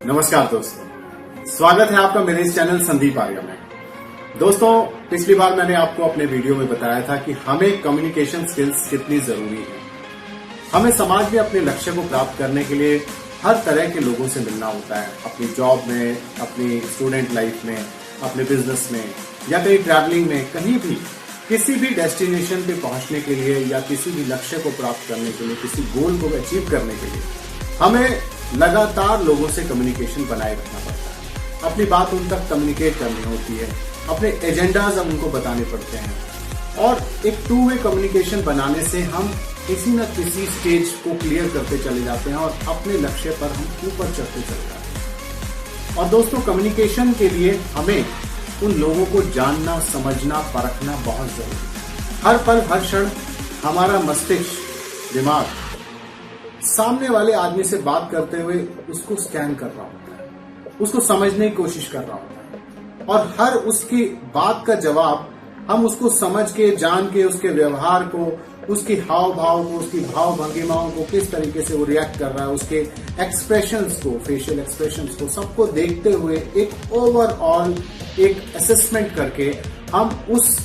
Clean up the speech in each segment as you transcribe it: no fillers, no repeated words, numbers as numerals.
नमस्कार दोस्तों, स्वागत है आपका मेरे इस चैनल संदीप आर्या में। दोस्तों, पिछली बार मैंने आपको अपने वीडियो में बताया था कि हमें कम्युनिकेशन स्किल्स कितनी जरूरी है। हमें समाज में अपने लक्ष्य को प्राप्त करने के लिए हर तरह के लोगों से मिलना होता है, अपनी जॉब में, अपनी स्टूडेंट लाइफ में, अपने बिजनेस में या कहीं ट्रैवलिंग में, कहीं भी किसी भी डेस्टिनेशन पे पहुंचने के लिए या किसी भी लक्ष्य को प्राप्त करने के लिए, किसी गोल को अचीव करने के लिए हमें लगातार लोगों से कम्युनिकेशन बनाए रखना पड़ता है। अपनी बात उन तक कम्युनिकेट करनी होती है, अपने एजेंडाज हम उनको बताने पड़ते हैं और एक टू वे कम्युनिकेशन बनाने से हम किसी न किसी स्टेज को क्लियर करते चले जाते हैं और अपने लक्ष्य पर हम ऊपर चढ़ते चले जाते हैं। और दोस्तों, कम्युनिकेशन के लिए हमें उन लोगों को जानना, समझना, परखना बहुत जरूरी है। हर पल हर क्षण हमारा मस्तिष्क, दिमाग सामने वाले आदमी से बात करते हुए उसको स्कैन कर रहा होता है, उसको समझने की कोशिश कर रहा होता है और हर उसकी बात का जवाब हम उसको समझ के, जान के, उसके व्यवहार को, उसकी हाव भाव को, उसकी भाव भंगिमाओं को, किस तरीके से वो रिएक्ट कर रहा है, उसके एक्सप्रेशंस को, फेशियल एक्सप्रेशंस को, सबको देखते हुए एक ओवरऑल एक असेसमेंट करके हम उस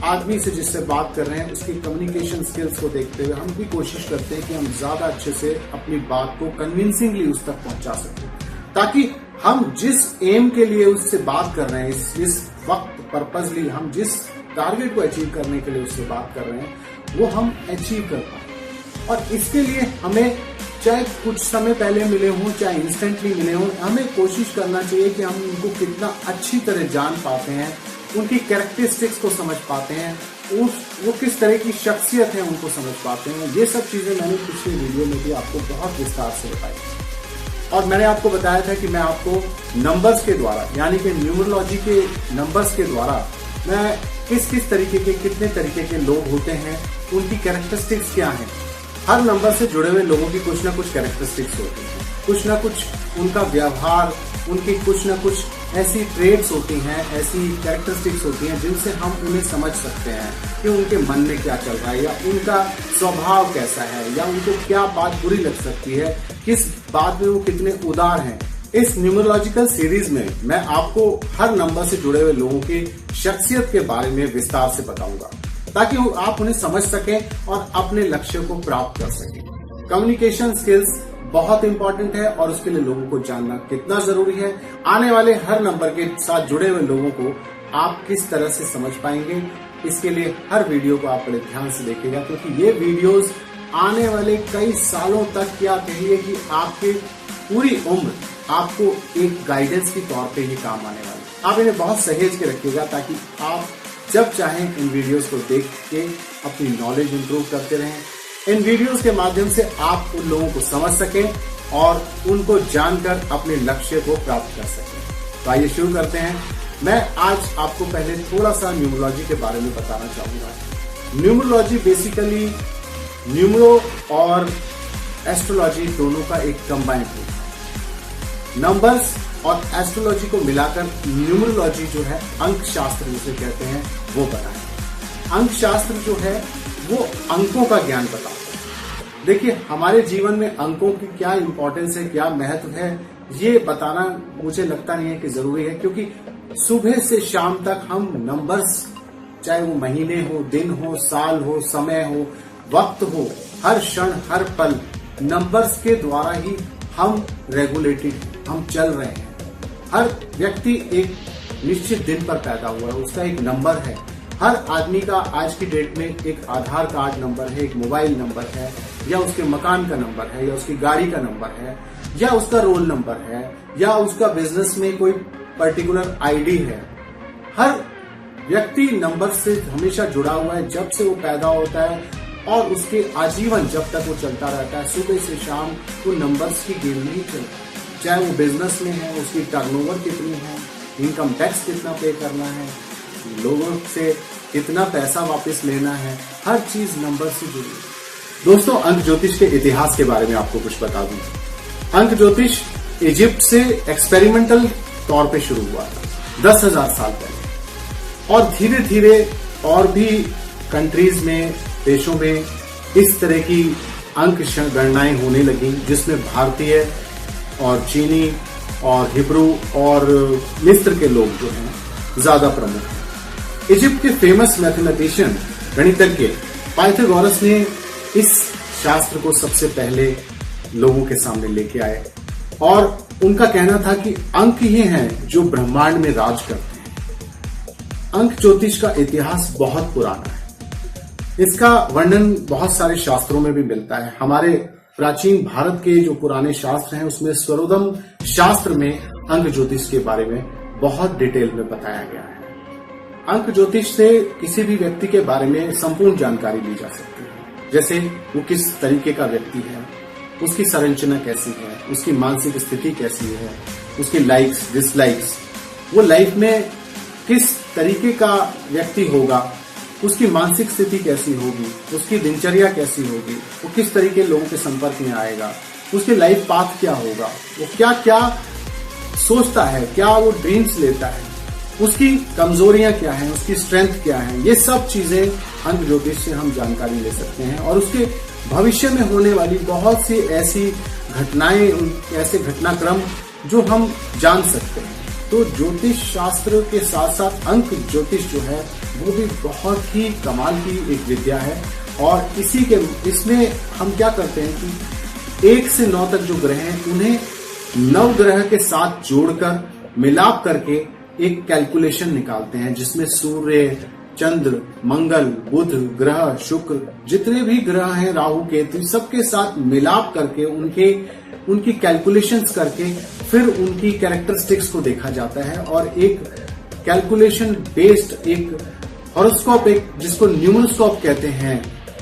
आदमी से जिससे बात कर रहे हैं उसकी कम्युनिकेशन स्किल्स को देखते हुए हम भी कोशिश करते हैं कि हम ज्यादा अच्छे से अपनी बात को कन्विंसिंगली उस तक पहुंचा सकें, ताकि हम जिस एम के लिए उससे बात कर रहे हैं, इस वक्त पर्पजली हम जिस टारगेट को अचीव करने के लिए उससे बात कर रहे हैं वो हम अचीव कर पाए। और इसके लिए हमें चाहे कुछ समय पहले मिले हों, चाहे इंस्टेंटली मिले हों, हमें कोशिश करना चाहिए कि हम उनको कितना अच्छी तरह जान पाते हैं, उनकी कैरेक्टरिस्टिक्स को समझ पाते हैं, वो किस तरह की शख्सियत है उनको समझ पाते हैं। ये सब चीजें मैंने पिछले वीडियो में भी आपको बहुत विस्तार से बताई और मैंने आपको बताया था कि मैं आपको नंबर्स के द्वारा, यानी कि न्यूमरोलॉजी के नंबर्स के द्वारा मैं किस किस तरीके के, कितने तरीके के लोग होते हैं, उनकी कैरेक्टरिस्टिक्स क्या हैं। हर नंबर से जुड़े हुए लोगों की कुछ ना कुछ कैरेक्टरिस्टिक्स होती हैं, कुछ ना कुछ उनका व्यवहार, उनकी कुछ ना कुछ ऐसी ट्रेड्स होती हैं, ऐसी कैरेक्टरिस्टिक्स होती हैं जिनसे हम उन्हें समझ सकते हैं कि उनके मन में क्या चल रहा है या उनका स्वभाव कैसा है या उनको क्या बात बुरी लग सकती है, किस बात में वो कितने उदार हैं। इस न्यूमरोलॉजिकल सीरीज में मैं आपको हर नंबर से जुड़े हुए लोगों की शख्सियत के बारे में विस्तार से बताऊंगा ताकि आप उन्हें समझ सकें और अपने लक्ष्य को प्राप्त कर सकें। कम्युनिकेशन स्किल्स बहुत इंपॉर्टेंट है और उसके लिए लोगों को जानना कितना जरूरी है। आने वाले हर नंबर के साथ जुड़े हुए लोगों को आप किस तरह से समझ पाएंगे, इसके लिए हर वीडियो को आप बड़े ध्यान से देखिएगा, क्योंकि ये वीडियोस आने वाले कई सालों तक, क्या कहिए कि आपके पूरी उम्र आपको एक गाइडेंस के तौर पे ही काम आने वाले। आप इन्हें बहुत सहेज के रखिएगा ताकि आप जब चाहें इन वीडियोस को देख के अपनी नॉलेज इंप्रूव करते रहें। इन वीडियोस के माध्यम से आप उन लोगों को समझ सकें और उनको जानकर अपने लक्ष्य को प्राप्त कर सकें। तो आइए शुरू करते हैं। मैं आज आपको पहले थोड़ा सा न्यूमरोलॉजी के बारे में बताना चाहूंगा। न्यूमरोलॉजी बेसिकली न्यूमरो और एस्ट्रोलॉजी दोनों का एक कंबाइंड रूप है। नंबर्स और एस्ट्रोलॉजी को मिलाकर न्यूमरोलॉजी जो है, अंक शास्त्र जिसे कहते हैं, वो बताएं। अंक शास्त्र जो है वो अंकों का ज्ञान बताता है। देखिए, हमारे जीवन में अंकों की क्या इंपॉर्टेंस है, क्या महत्व है, ये बताना मुझे लगता नहीं है कि जरूरी है, क्योंकि सुबह से शाम तक हम नंबर्स, चाहे वो महीने हो, दिन हो, साल हो, समय हो, वक्त हो, हर क्षण हर पल नंबर्स के द्वारा ही हम रेगुलेटेड, हम चल रहे हैं। हर व्यक्ति एक निश्चित दिन पर पैदा हुआ है, उसका एक नंबर है। हर आदमी का आज की डेट में एक आधार कार्ड नंबर है, एक मोबाइल नंबर है, या उसके मकान का नंबर है, या उसकी गाड़ी का नंबर है, या उसका रोल नंबर है, या उसका बिजनेस में कोई पर्टिकुलर आईडी है। हर व्यक्ति नंबर से हमेशा जुड़ा हुआ है, जब से वो पैदा होता है और उसके आजीवन जब तक वो चलता रहता है। सुबह से शाम वो नंबर्स की गेम नहीं चलता है। चाहे वो बिजनेस में है, उसकी टर्नओवर कितनी है, इनकम टैक्स कितना पे करना है, लोगों से कितना पैसा वापस लेना है, हर चीज नंबर से जुड़ी है। दोस्तों, अंक ज्योतिष के इतिहास के बारे में आपको कुछ बता दूं। अंक ज्योतिष इजिप्ट से एक्सपेरिमेंटल तौर पे शुरू हुआ था 10,000 साल पहले और धीरे धीरे और भी कंट्रीज में, देशों में इस तरह की अंक गणनाएं होने लगी, जिसमें भारतीय और चीनी और हिब्रू और मिस्र के लोग जो हैं ज्यादा प्रमुख हैं। इजिप्ट के फेमस मैथमेटिशियन गणितज्ञ पाइथागोरस ने इस शास्त्र को सबसे पहले लोगों के सामने लेके आए और उनका कहना था कि अंक ही हैं जो ब्रह्मांड में राज करते हैं। अंक ज्योतिष का इतिहास बहुत पुराना है। इसका वर्णन बहुत सारे शास्त्रों में भी मिलता है। हमारे प्राचीन भारत के जो पुराने शास्त्र हैं उसमें स्वरोदम शास्त्र में अंक ज्योतिष के बारे में बहुत डिटेल में बताया गया है। अंक ज्योतिष से किसी भी व्यक्ति के बारे में संपूर्ण जानकारी ली जा सकती है, जैसे वो किस तरीके का व्यक्ति है, उसकी संरचना कैसी है, उसकी मानसिक स्थिति कैसी है, उसकी लाइक्स डिसलाइक्स, वो लाइफ में किस तरीके का व्यक्ति होगा, उसकी मानसिक स्थिति कैसी होगी, उसकी दिनचर्या कैसी होगी, वो किस तरीके लोगों के संपर्क में आएगा, उसकी लाइफ पाथ क्या होगा, वो क्या क्या सोचता है, क्या वो ड्रीम्स लेता है, उसकी कमजोरियां क्या हैं, उसकी स्ट्रेंथ क्या है, ये सब चीजें अंक ज्योतिष से हम जानकारी ले सकते हैं और उसके भविष्य में होने वाली बहुत सी ऐसी घटनाएं, ऐसे घटनाक्रम जो हम जान सकते हैं। तो ज्योतिष शास्त्र के साथ साथ अंक ज्योतिष जो है वो भी बहुत ही कमाल की एक विद्या है और इसमें हम क्या करते हैं कि 1 से 9 तक जो ग्रह हैं उन्हें नवग्रह के साथ जोड़कर मिलाप करके एक कैलकुलेशन निकालते हैं, जिसमें सूर्य, चंद्र, मंगल, बुध ग्रह, शुक्र, जितने भी ग्रह हैं, राहु केतु, सबके साथ मिलाप करके उनकी कैलकुलेशंस करके फिर उनकी कैरेक्टरिस्टिक्स को देखा जाता है और एक कैलकुलेशन बेस्ड एक हॉरोस्कोप, एक जिसको न्यूमरोस्कोप कहते हैं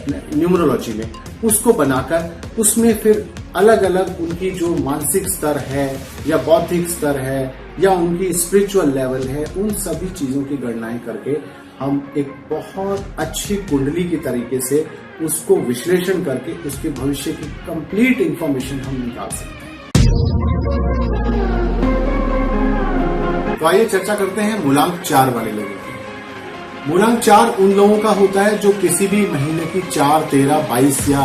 न्यूमरोलॉजी में, उसको बनाकर उसमें फिर अलग अलग उनकी जो मानसिक स्तर है या बौद्धिक स्तर है या उनकी स्पिरिचुअल लेवल है, उन सभी चीजों की गणनाएं करके हम एक बहुत अच्छी कुंडली की तरीके से उसको विश्लेषण करके उसके भविष्य की कंप्लीट इंफॉर्मेशन हम निकाल सकते हैं। तो आइए चर्चा करते हैं मूलांक 4 वाले लोगों की। मूलांक 4 उन लोगों का होता है जो किसी भी महीने की 4, 13, 22 या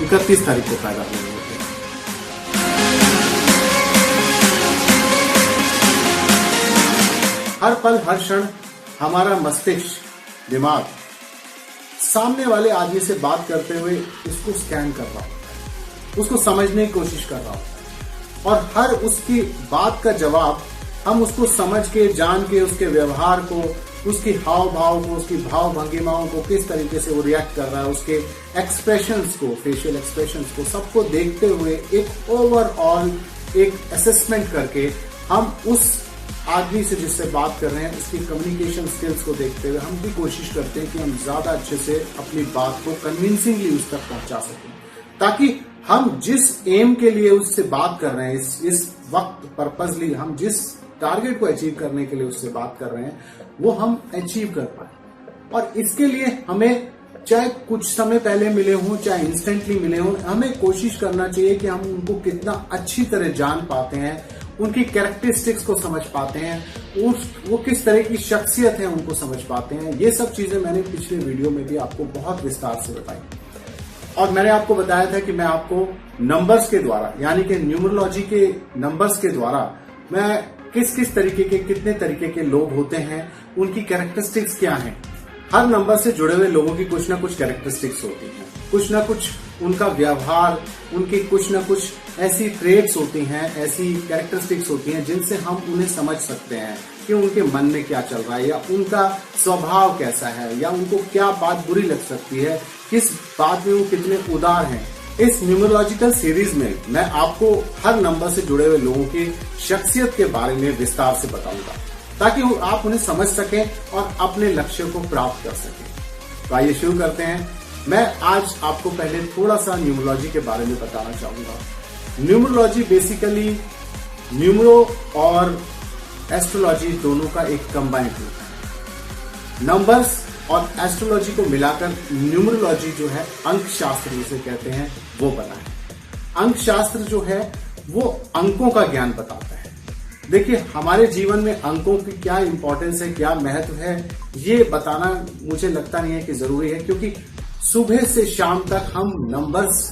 31 तारीख को पैदा हुए होते हैं। हर पल हर क्षण हमारा मस्तिष्क, दिमाग सामने वाले आदमी से बात करते हुए उसको स्कैन कर रहा होता है, उसको समझने की कोशिश कर रहा होता है और हर उसकी बात का जवाब हम उसको समझ के, जान के, उसके व्यवहार को, उसकी हाव भाव को, उसकी भाव भंगिमाओं को, किस तरीके से वो रिएक्ट कर रहा है, उसके एक्सप्रेशंस को, फेशियल एक्सप्रेशंस को, सबको देखते हुए एक ओवरऑल एक असेसमेंट करके हम उस आदमी से जिससे बात कर रहे हैं उसकी कम्युनिकेशन स्किल्स को देखते हुए हम भी कोशिश करते हैं कि हम ज्यादा अच्छे से अपनी बात को कन्विंसिंगली उस तक पहुंचा सकें, ताकि हम जिस एम के लिए उससे बात कर रहे हैं, इस वक्त पर्पजली हम जिस टारगेट को अचीव करने के लिए उससे बात कर रहे हैं वो हम अचीव कर पाए। और इसके लिए हमें चाहे कुछ समय पहले मिले हों, चाहे इंस्टेंटली मिले हों, हमें कोशिश करना चाहिए कि हम उनको कितना अच्छी तरह जान पाते हैं, उनकी कैरेक्टरिस्टिक्स को समझ पाते हैं, वो किस तरह की शख्सियत है उनको समझ पाते हैं। ये सब चीजें मैंने पिछले वीडियो में भी आपको बहुत विस्तार से बताई और मैंने आपको बताया था कि मैं आपको नंबर्स के द्वारा, यानी कि न्यूमरोलॉजी के नंबर्स के द्वारा मैं किस किस तरीके के, कितने तरीके के लोग होते हैं, उनकी कैरेक्टरिस्टिक्स क्या हैं। हर नंबर से जुड़े हुए लोगों की कुछ ना कुछ कैरेक्टरिस्टिक्स होती हैं, कुछ ना कुछ उनका व्यवहार, उनकी कुछ ना कुछ ऐसी ट्रेट्स होती हैं, ऐसी कैरेक्टरिस्टिक्स होती हैं जिनसे हम उन्हें समझ सकते हैं कि उनके मन में क्या चल रहा है या उनका स्वभाव कैसा है या उनको क्या बात बुरी लग सकती है, किस बात में वो कितने उदार हैं। इस न्यूमरोलॉजिकल सीरीज में मैं आपको हर नंबर से जुड़े हुए लोगों की शख्सियत के बारे में विस्तार से बताऊंगा ताकि आप उन्हें समझ सकें और अपने लक्ष्य को प्राप्त कर सकें। तो आइए शुरू करते हैं। मैं आज आपको पहले थोड़ा सा न्यूमरोलॉजी के बारे में बताना चाहूंगा। न्यूमरोलॉजी बेसिकली न्यूमरो और एस्ट्रोलॉजी दोनों का एक कंबाइंड रूप है। नंबर्स और एस्ट्रोलॉजी को मिलाकर न्यूमरोलॉजी जो है, अंक शास्त्र जिसे कहते हैं, वो बना है। अंक शास्त्र जो है वो अंकों का ज्ञान बताता है। देखिए, हमारे जीवन में अंकों की क्या इंपॉर्टेंस है, क्या महत्व है, ये बताना मुझे लगता नहीं है कि जरूरी है, क्योंकि सुबह से शाम तक हम नंबर्स,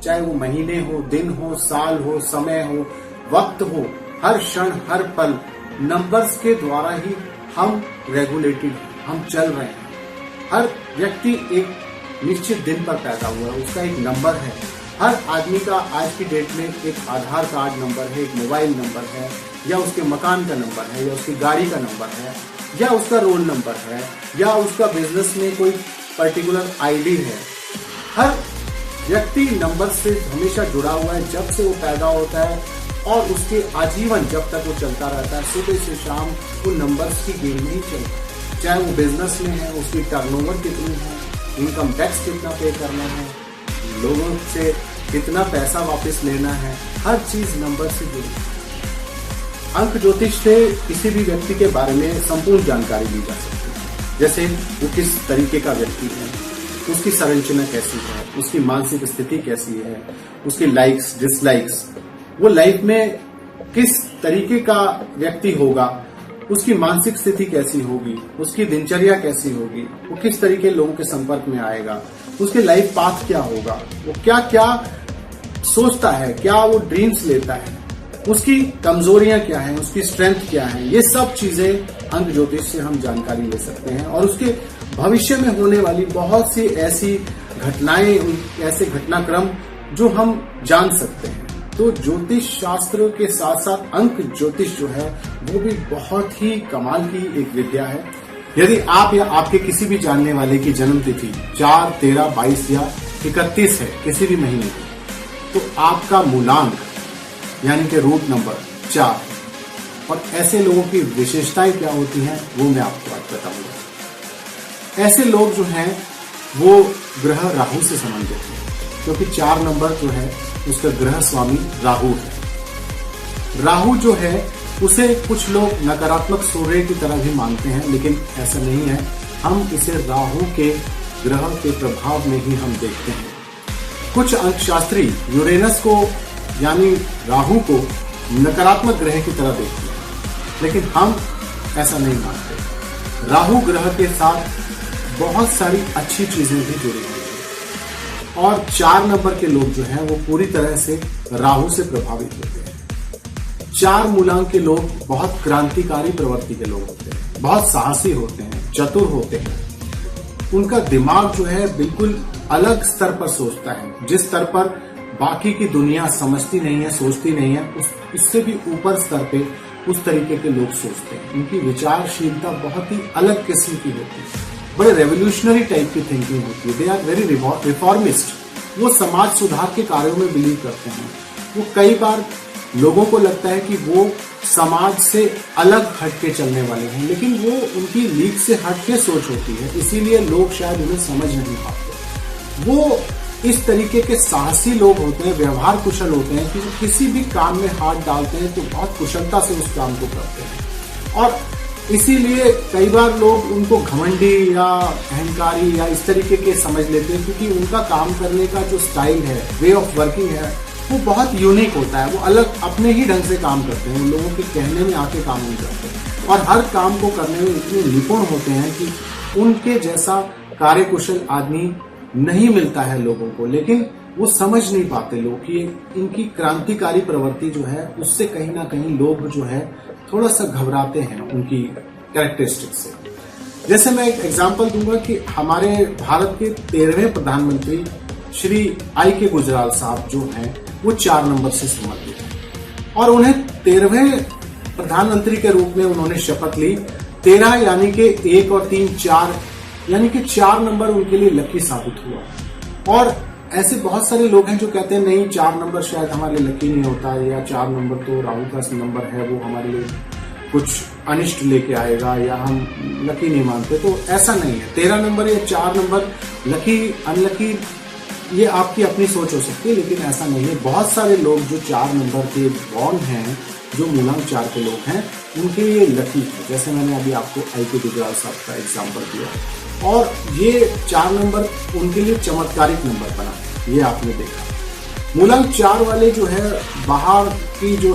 चाहे वो महीने हो, दिन हो, साल हो, समय हो, वक्त हो, हर क्षण हर पल नंबर्स के द्वारा ही हम रेगुलेटेड हैं, हम चल रहे हैं। हर व्यक्ति एक निश्चित दिन पर पैदा हुआ है, उसका एक नंबर है। हर आदमी का आज की डेट में एक आधार कार्ड नंबर है, एक मोबाइल नंबर है, या उसके मकान का नंबर है, या उसकी गाड़ी का नंबर है, या उसका रोल नंबर है, या उसका बिजनेस में कोई पर्टिकुलर आईडी है। हर व्यक्ति नंबर से हमेशा जुड़ा हुआ है, जब से वो पैदा होता है और उसके आजीवन जब तक वो चलता रहता है। सुबह से शाम वो नंबर्स की गेम में ही चलता है। चाहे वो बिजनेस में है, उसकी टर्नओवर कितनी है, इनकम टैक्स कितना पे करना है, लोगों से कितना पैसा वापस लेना है, हर चीज नंबर से जुड़ी है। अंक ज्योतिष से किसी भी व्यक्ति के बारे में संपूर्ण जानकारी ली जा सकती है, जैसे वो किस तरीके का व्यक्ति है, उसकी संरचना कैसी है, उसकी मानसिक स्थिति कैसी है, उसकी लाइक्स डिसलाइक्स, वो लाइफ में किस तरीके का व्यक्ति होगा, उसकी मानसिक स्थिति कैसी होगी, उसकी दिनचर्या कैसी होगी, वो किस तरीके लोगों के संपर्क में आएगा, उसके लाइफ पाथ क्या होगा, वो क्या क्या सोचता है, क्या वो ड्रीम्स लेता है, उसकी कमजोरियां क्या हैं, उसकी स्ट्रेंथ क्या है। ये सब चीजें अंक ज्योतिष से हम जानकारी ले सकते हैं और उसके भविष्य में होने वाली बहुत सी ऐसी घटनाएं, ऐसे घटनाक्रम जो हम जान सकते हैं। तो ज्योतिष शास्त्र के साथ साथ अंक ज्योतिष जो है वो भी बहुत ही कमाल की एक विद्या है। यदि आप या आपके किसी भी जानने वाले की जन्म तिथि 4, 13, 22 या 31 है किसी भी महीने की, तो आपका मूलांक यानी कि रूट नंबर 4 और ऐसे लोगों की विशेषताएं क्या होती हैं वो मैं आपको आज बताऊंगा। ऐसे लोग जो हैं वो ग्रह राहु से संबंधित हैं, क्योंकि 4 नंबर जो है उसका ग्रह स्वामी राहु है। राहु जो है उसे कुछ लोग नकारात्मक सूर्य की तरह भी मानते हैं, लेकिन ऐसा नहीं है। हम इसे राहु के ग्रह के प्रभाव में ही हम देखते हैं। कुछ अंकशास्त्री यूरेनस को यानी राहु को नकारात्मक ग्रह की तरह देखते हैं, लेकिन हम ऐसा नहीं मानते। राहु ग्रह के साथ बहुत सारी अच्छी चीजें भी जुड़ी हुई हैं और 4 नंबर के लोग जो हैं वो पूरी तरह से राहु से प्रभावित होते हैं। 4 मूलांक के लोग बहुत क्रांतिकारी प्रवृत्ति के लोग होते हैं, बहुत साहसी होते हैं, चतुर होते हैं। उनका दिमाग जो है बिल्कुल अलग स्तर पर सोचता है, जिस स्तर पर बाकी की दुनिया समझती नहीं है, सोचती नहीं है, उससे भी ऊपर स्तर पे उस तरीके के लोग सोचते हैं। उनकी विचारशीलता बहुत ही अलग किस्म की होती है, बड़े रेवोल्यूशनरी टाइप की थिंकिंग होती है। They are very reformist. वो समाज सुधार के कार्यों में बिलीव करते हैं। वो कई बार लोगों को लगता है कि वो समाज से अलग हटके चलने वाले हैं, लेकिन वो उनकी लीग से हटके सोच होती है, इसीलिए लोग शायद उन्हें समझ नहीं पाते। वो इस तरीके के साहसी लोग होते हैं, व्यवहार कुशल होते हैं कि वो किसी भी काम में हाथ डालते हैं तो बहुत कुशलता से उस काम को करते हैं। और इसीलिए कई बार लोग उनको घमंडी या अहंकारी या इस तरीके के समझ लेते हैं, क्योंकि उनका काम करने का जो स्टाइल है, वे ऑफ वर्किंग है, वो बहुत यूनिक होता है। वो अलग अपने ही ढंग से काम करते हैं, उन लोगों के कहने में आके काम नहीं करते और हर काम को करने में इतने निपुण होते हैं कि उनके जैसा कार्यकुशल आदमी नहीं मिलता है लोगों को। लेकिन वो समझ नहीं पाते लोग कि इनकी क्रांतिकारी प्रवृत्ति जो है उससे कहीं ना कहीं लोग जो है थोड़ा सा घबराते हैं उनकी कैरेक्टरिस्टिक से। जैसे मैं एक एग्जांपल दूंगा कि हमारे भारत के 13वें प्रधानमंत्री श्री I.K. गुजराल साहब जो हैं वो 4 नंबर से संबंधित हैं और उन्हें 13वें प्रधानमंत्री के रूप में उन्होंने शपथ ली। 13 यानी कि 1 और 3 4 यानी कि 4 नंबर उनके लिए लकी साबित हुआ। और ऐसे बहुत सारे लोग हैं जो कहते हैं नहीं 4 नंबर शायद हमारे लकी नहीं होता है, या 4 नंबर तो राहु का नंबर है, वो हमारे लिए कुछ अनिष्ट लेके आएगा, या हम लकी नहीं मानते। तो ऐसा नहीं है। 13 नंबर या 4 नंबर लकी अनलकी ये आपकी अपनी सोच हो सकती है, लेकिन ऐसा नहीं है। बहुत सारे लोग जो 4 नंबर के बॉर्न हैं, जो मूलांक 4 के लोग हैं, उनके लिए लकी है। जैसे मैंने अभी आपको I.K. गुजराल साहब का एग्जाम्पल दिया और ये 4 नंबर उनके लिए चमत्कारिक नंबर बना, ये आपने देखा। मूलांक 4 वाले जो है बाहर की जो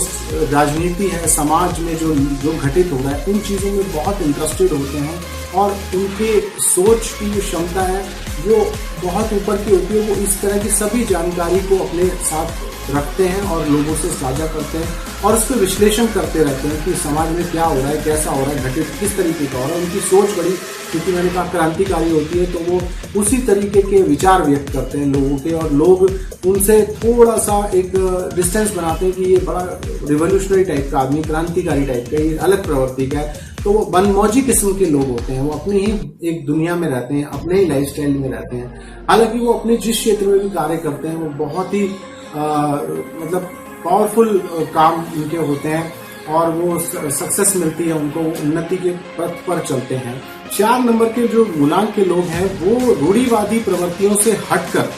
राजनीति है, समाज में जो घटित हो रहा है, उन चीजों में बहुत इंटरेस्टेड होते हैं और उनके सोच की जो क्षमता है वो बहुत ऊपर की होती है, वो इस तरह की सभी जानकारी को अपने साथ रखते हैं और लोगों से साझा करते हैं और उस पर विश्लेषण करते रहते हैं कि समाज में क्या हो रहा है, कैसा हो रहा है, घटित किस तरीके का हो रहा है। उनकी सोच बड़ी, क्योंकि मैंने कहा क्रांतिकारी होती है, तो वो उसी तरीके के विचार व्यक्त करते हैं लोगों के, और लोग उनसे थोड़ा सा एक डिस्टेंस बनाते हैं कि ये बड़ा रिवोल्यूशनरी टाइप का आदमी, क्रांतिकारी टाइप का, ये अलग प्रवृत्ति का है। तो वो बनमौजी किस्म के लोग होते हैं, वो अपनी ही एक दुनिया में रहते हैं, अपने ही लाइफस्टाइल में रहते हैं। हालांकि वो अपने जिस क्षेत्र में भी कार्य करते हैं वो बहुत ही मतलब पावरफुल काम उनके होते हैं और वो सक्सेस मिलती है उनको, उन्नति के पथ पर चलते हैं। 4 नंबर के जो मूलांक के लोग हैं वो रूढ़िवादी प्रवृत्तियों से हटकर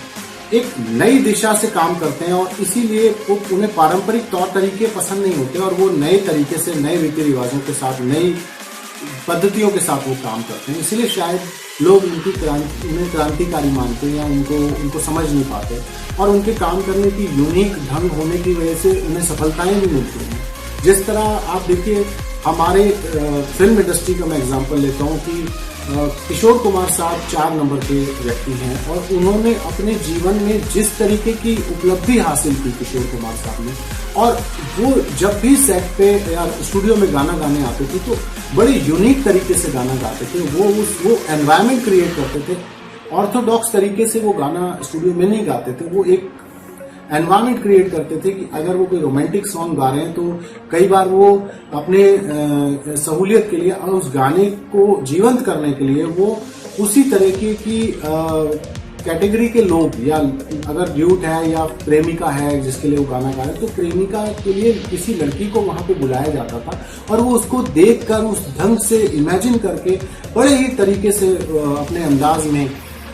एक नई दिशा से काम करते हैं और इसीलिए उन्हें पारंपरिक तौर तरीके पसंद नहीं होते और वो नए तरीके से, नए रीति रिवाजों के साथ, नई पद्धतियों के साथ वो काम करते हैं। इसलिए शायद लोग उन्हें क्रांतिकारी मानते हैं या उनको समझ नहीं पाते और उनके काम करने की यूनिक ढंग होने की वजह से उन्हें सफलताएं भी मिलती हैं। जिस तरह आप देखिए, हमारे फिल्म इंडस्ट्री का मैं एग्जांपल लेता हूं कि किशोर कुमार साहब 4 नंबर के व्यक्ति हैं और उन्होंने अपने जीवन में जिस तरीके की उपलब्धि हासिल की किशोर कुमार साहब ने, और वो जब भी सेट पे या स्टूडियो में गाना गाने आते थे तो बड़ी यूनिक तरीके से गाना गाते थे। वो एनवायरनमेंट क्रिएट करते थे। ऑर्थोडॉक्स तरीके से वो गाना स्टूडियो में नहीं गाते थे, वो एक एनवायरनमेंट क्रिएट करते थे कि अगर वो कोई रोमांटिक सॉन्ग गा रहे हैं तो कई बार वो अपने सहूलियत के लिए और उस गाने को जीवंत करने के लिए वो उसी तरीके की कैटेगरी के लोग, या अगर ड्यूट है या प्रेमिका है जिसके लिए वो गाना गा रहे हैं, तो प्रेमिका के लिए किसी लड़की को वहां पे बुलाया जाता था और वो उसको देखकर उस ढंग से इमेजिन करके बड़े ही तरीके से अपने अंदाज में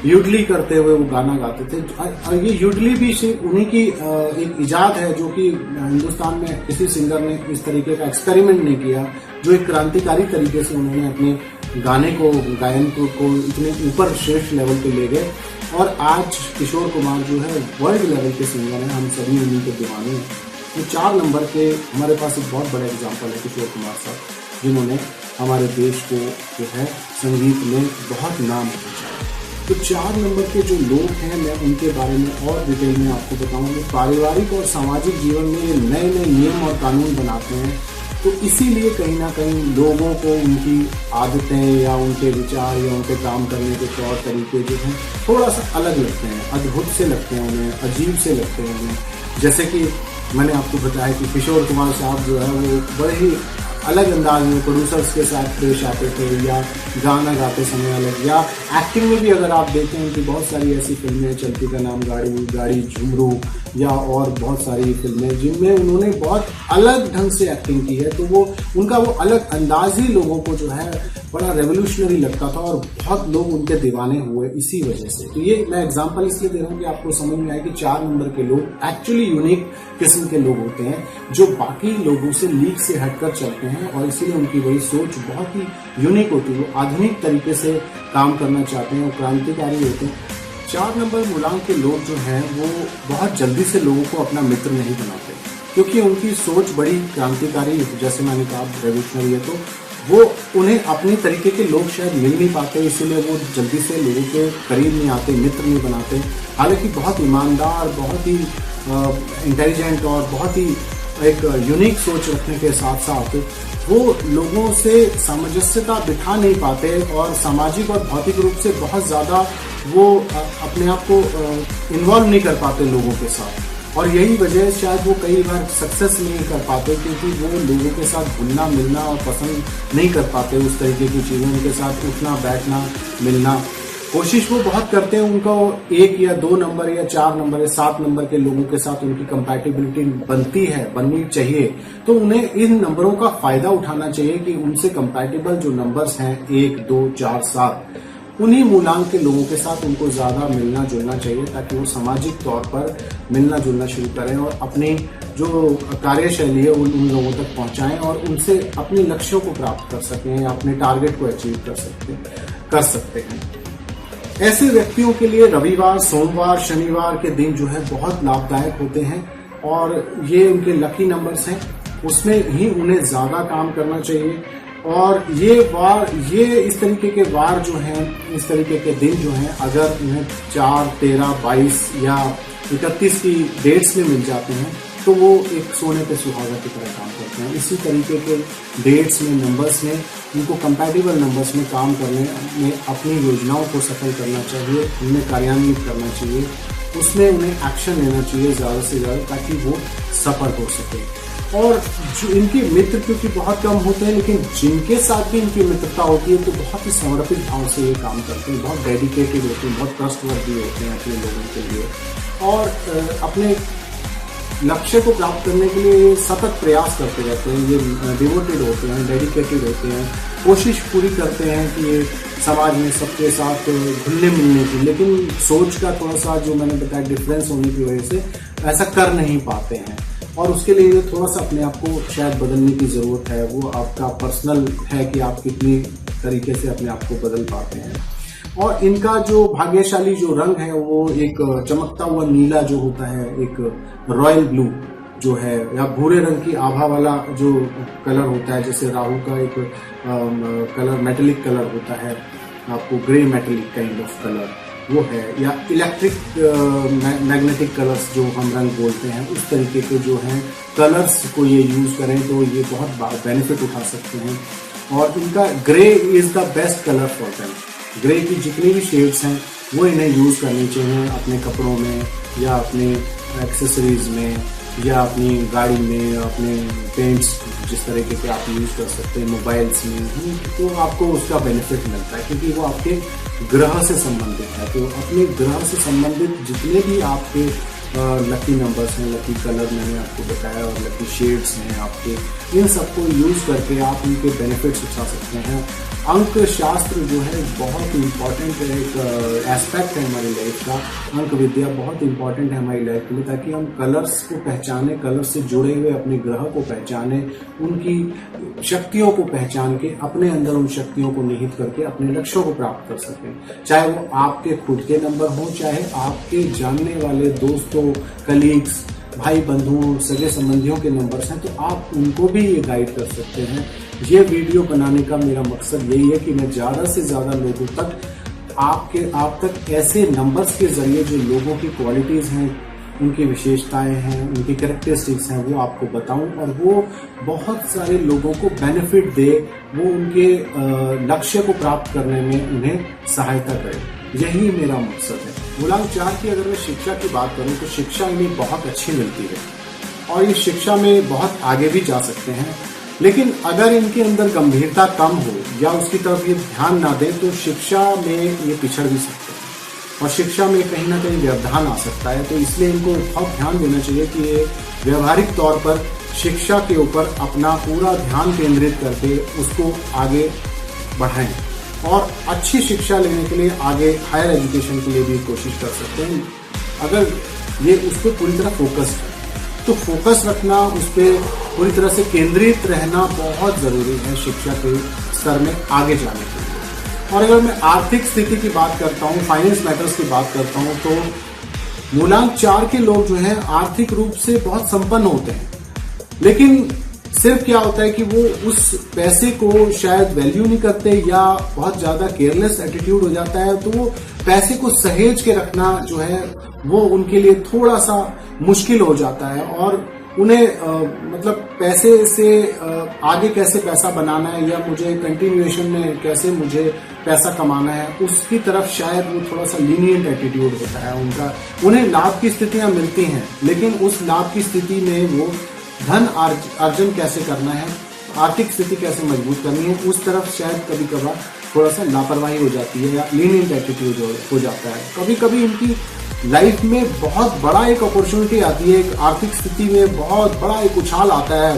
यूडली करते हुए वो गाना गाते थे। और ये यूडली भी सिर्फ उन्हीं की एक इजाद है जो कि हिंदुस्तान में किसी सिंगर ने इस तरीके का एक्सपेरिमेंट नहीं किया, जो एक क्रांतिकारी तरीके से उन्होंने अपने गाने को, गायन को इतने ऊपर श्रेष्ठ लेवल पे ले गए। और आज किशोर कुमार जो है वर्ल्ड लेवल के सिंगर हैं, हम सभी उन्हीं के दीवाने हैं। तो 4 नंबर के हमारे पास एक बहुत बड़ा एग्जाम्पल है किशोर कुमार साहब, जिन्होंने हमारे देश को जो है संगीत में बहुत नाम पहुंचाया। तो 4 नंबर के जो लोग हैं, मैं उनके बारे में और डिटेल में आपको बताऊंगा। पारिवारिक और सामाजिक जीवन में ये नए नए नियम और कानून बनाते हैं, तो इसीलिए कहीं ना कहीं लोगों को उनकी आदतें या उनके विचार या उनके काम करने के तौर तरीके जो हैं थोड़ा सा अलग लगते हैं, अद्भुत से लगते हैं उन्हें, अजीब से लगते हैं उन्हें। जैसे कि मैंने आपको बताया कि किशोर कुमार साहब जो है वो बड़े ही अलग अंदाज में प्रोड्यूसर्स के साथ पेश आते थे, या गाना गाते समय अलग, या एक्टिंग में भी अगर आप देखें उनकी बहुत सारी ऐसी फिल्में, चलती का नाम गाड़ी, झुमरू, या और बहुत सारी फिल्में जिनमें उन्होंने बहुत अलग ढंग से एक्टिंग की है। तो वो उनका वो अलग अंदाज ही लोगों को जो है बड़ा रेवोल्यूशनरी लगता था और बहुत लोग उनके दीवाने हुए इसी वजह से। तो ये मैं एग्जांपल इसलिए दे रहा हूँ कि आपको समझ में आए कि 4 नंबर के लोग एक्चुअली यूनिक किस्म के लोग होते हैं, जो बाकी लोगों से लीक से हटकर चलते हैं और इसीलिए उनकी वही सोच बहुत ही यूनिक होती है। वो आधुनिक तरीके से काम करना चाहते हैं और क्रांतिकारी होते हैं। 4 नंबर मूलांक के लोग जो हैं वो बहुत जल्दी से लोगों को अपना मित्र नहीं बनाते, क्योंकि उनकी सोच बड़ी क्रांतिकारी, जैसे मैंने कहा, रेवोल्यूशनरी है। तो वो उन्हें अपने तरीके के लोग शायद मिल नहीं पाते, इसीलिए वो जल्दी से लोगों के करीब नहीं आते, मित्र नहीं बनाते। हालांकि बहुत ईमानदार, बहुत ही इंटेलिजेंट और बहुत ही एक यूनिक सोच रखने के साथ साथ वो लोगों से सामंजस्यता बिठा नहीं पाते और सामाजिक और भौतिक रूप से बहुत ज्यादा वो अपने आप को इन्वॉल्व नहीं कर पाते लोगों के साथ, और यही वजह शायद वो कई बार सक्सेस नहीं कर पाते, क्योंकि वो लोगों के साथ घुलना मिलना और पसंद नहीं कर पाते उस तरीके की चीजें, उनके साथ उठना बैठना मिलना। कोशिश वो बहुत करते हैं उनको 1 या 2 नंबर या 4 नंबर या 7 नंबर के लोगों के साथ उनकी कंपैटिबिलिटी बननी चाहिए। तो उन्हें इन नंबरों का फायदा उठाना चाहिए कि उनसे कंपैटिबल जो नंबर्स हैं 1, 2, 4, 7, उन्हीं मूलांक के लोगों के साथ उनको ज्यादा मिलना जुलना चाहिए, ताकि वो सामाजिक तौर पर मिलना जुलना शुरू करें और अपनी जो कार्यशैली है उन लोगों तक पहुंचाएं और उनसे अपने लक्ष्यों को प्राप्त कर सकें या अपने टारगेट को अचीव कर सकते हैं। ऐसे व्यक्तियों के लिए रविवार, सोमवार, शनिवार के दिन जो है बहुत लाभदायक होते हैं और ये उनके लकी नंबर्स हैं, उसमें ही उन्हें ज्यादा काम करना चाहिए। और ये इस तरीके के वार जो हैं, इस तरीके के दिन जो हैं, अगर उन्हें 4, 13, 22 या 31 की डेट्स में मिल जाते हैं तो वो एक सोने पे सुहागा की तरह काम करते हैं। इसी तरीके के डेट्स में, नंबर्स में, उनको कंपैटिबल नंबर्स में काम करने में अपनी योजनाओं को सफल करना चाहिए, उन्हें कार्यान्वित करना चाहिए, उसमें उन्हें एक्शन लेना चाहिए ज़्यादा से ज़्यादा, ताकि वो सफल हो सके। और जो इनके मित्र क्योंकि बहुत कम होते हैं, लेकिन जिनके साथ भी इनकी मित्रता होती है तो बहुत ही समर्पित भाव से ये काम करते हैं, बहुत डेडिकेटेड होते हैं, बहुत ट्रस्टवर्दी होते हैं अपने लोगों के लिए, और अपने लक्ष्य को प्राप्त करने के लिए ये सतत प्रयास करते रहते हैं। ये डिवोटेड होते हैं, डेडिकेटेड होते हैं, कोशिश पूरी करते हैं कि ये समाज में सबके साथ घुलने मिलने की, लेकिन सोच का थोड़ा सा, जो मैंने बताया, डिफरेंस होने की वजह से ऐसा कर नहीं पाते हैं, और उसके लिए थोड़ा सा अपने आप को शायद बदलने की ज़रूरत है। वो आपका पर्सनल है कि आप कितनी तरीके से अपने आप को बदल पाते हैं। और इनका जो भाग्यशाली जो रंग है वो एक चमकता हुआ नीला जो होता है, एक रॉयल ब्लू जो है, या भूरे रंग की आभा वाला जो कलर होता है, जैसे राहु का एक कलर मेटेलिक कलर होता है, आपको grey metallic kind of colour वो है, या इलेक्ट्रिक मैग्नेटिक कलर्स जो हम रंग बोलते हैं, उस तरीके के जो हैं कलर्स को ये यूज करें तो ये बहुत बेनिफिट उठा सकते हैं। और इनका grey is the best colour for them. Grey की जितनी भी शेड्स हैं वो इन्हें यूज करनी चाहिए अपने कपड़ों में, या अपने एक्सेसरीज में, या अपनी गाड़ी में, अपने पेंट्स जिस तरीके के आप यूज कर सकते हैं, मोबाइल्स में, तो आपको उसका बेनिफिट मिलता है, क्योंकि वो आपके ग्रह से संबंधित है। तो अपने ग्रह से संबंधित जितने भी आपके लकी नंबर्स हैं, लकी कलर मैंने आपको बताया, और लकी शेड्स हैं आपके, इन सबको यूज करके आप उनके बेनिफिट्स उठा सकते हैं। अंक शास्त्र जो है बहुत इम्पॉर्टेंट एक एस्पेक्ट है हमारी लाइफ का। अंक विद्या बहुत इम्पॉर्टेंट है हमारी लाइफ के लिए, ताकि हम कलर्स को पहचाने, कलर से जुड़े हुए अपने ग्रह को पहचाने, उनकी शक्तियों को पहचान के अपने अंदर उन शक्तियों को निहित करके अपने लक्ष्यों को प्राप्त कर सकें। चाहे वो आपके खुद के नंबर हों, चाहे आपके जानने वाले दोस्तों, कलीग्स, भाई बंधुओं, सगे संबंधियों के नंबर्स हैं, तो आप उनको भी ये गाइड कर सकते हैं। ये वीडियो बनाने का मेरा मकसद यही है कि मैं ज्यादा से ज्यादा लोगों तक आप तक ऐसे नंबर्स के जरिए जो लोगों की क्वालिटीज हैं, उनकी विशेषताएं हैं, उनकी कैरेक्टरिस्टिक्स हैं, वो आपको बताऊं, और वो बहुत सारे लोगों को बेनिफिट दे, वो उनके लक्ष्य को प्राप्त करने में उन्हें सहायता करे। यही मेरा मकसद है। मूलांक 4 की अगर मैं शिक्षा की बात करूं तो शिक्षा इन्हें बहुत अच्छी मिलती है, और ये शिक्षा में बहुत आगे भी जा सकते हैं, लेकिन अगर इनके अंदर गंभीरता कम हो या उसकी तरफ ये ध्यान ना दें तो शिक्षा में ये पिछड़ भी सकते हैं, और शिक्षा में कहीं ना कहीं व्यवधान आ सकता है। तो इसलिए इनको बहुत ध्यान देना चाहिए कि ये व्यवहारिक तौर पर शिक्षा के ऊपर अपना पूरा ध्यान केंद्रित करके उसको आगे बढ़ाएं, और अच्छी शिक्षा लेने के लिए आगे हायर एजुकेशन के लिए भी कोशिश कर सकते हैं, अगर ये उस पर पूरी तरह फोकस है। तो फोकस रखना, उस पर पूरी तरह से केंद्रित रहना बहुत जरूरी है शिक्षा के स्तर में आगे जाने के लिए। और अगर मैं आर्थिक स्थिति की बात करता हूँ, फाइनेंस मैटर्स की बात करता हूँ, तो मूलांक 4 के लोग जो हैं आर्थिक रूप से बहुत संपन्न होते हैं, लेकिन सिर्फ क्या होता है कि वो उस पैसे को शायद वैल्यू नहीं करते, या बहुत ज्यादा केयरलेस एटीट्यूड हो जाता है, तो वो पैसे को सहेज के रखना जो है वो उनके लिए थोड़ा सा मुश्किल हो जाता है, और उन्हें मतलब पैसे से आगे कैसे पैसा बनाना है, या मुझे कंटिन्यूएशन में कैसे मुझे पैसा कमाना है, उसकी तरफ शायद वो थोड़ा सा लीनियंट एटीट्यूड होता है उनका। उन्हें लाभ की स्थितियां मिलती हैं, लेकिन उस लाभ की स्थिति में वो धन अर्जन कैसे करना है, आर्थिक स्थिति कैसे मजबूत करनी है, उस तरफ शायद कभी कभार थोड़ा सा लापरवाही हो जाती है, या लीनियंट एटीट्यूड हो जाता है। कभी कभी इनकी लाइफ में बहुत बड़ा एक अपॉर्चुनिटी आती है, एक आर्थिक स्थिति में बहुत बड़ा एक उछाल आता है,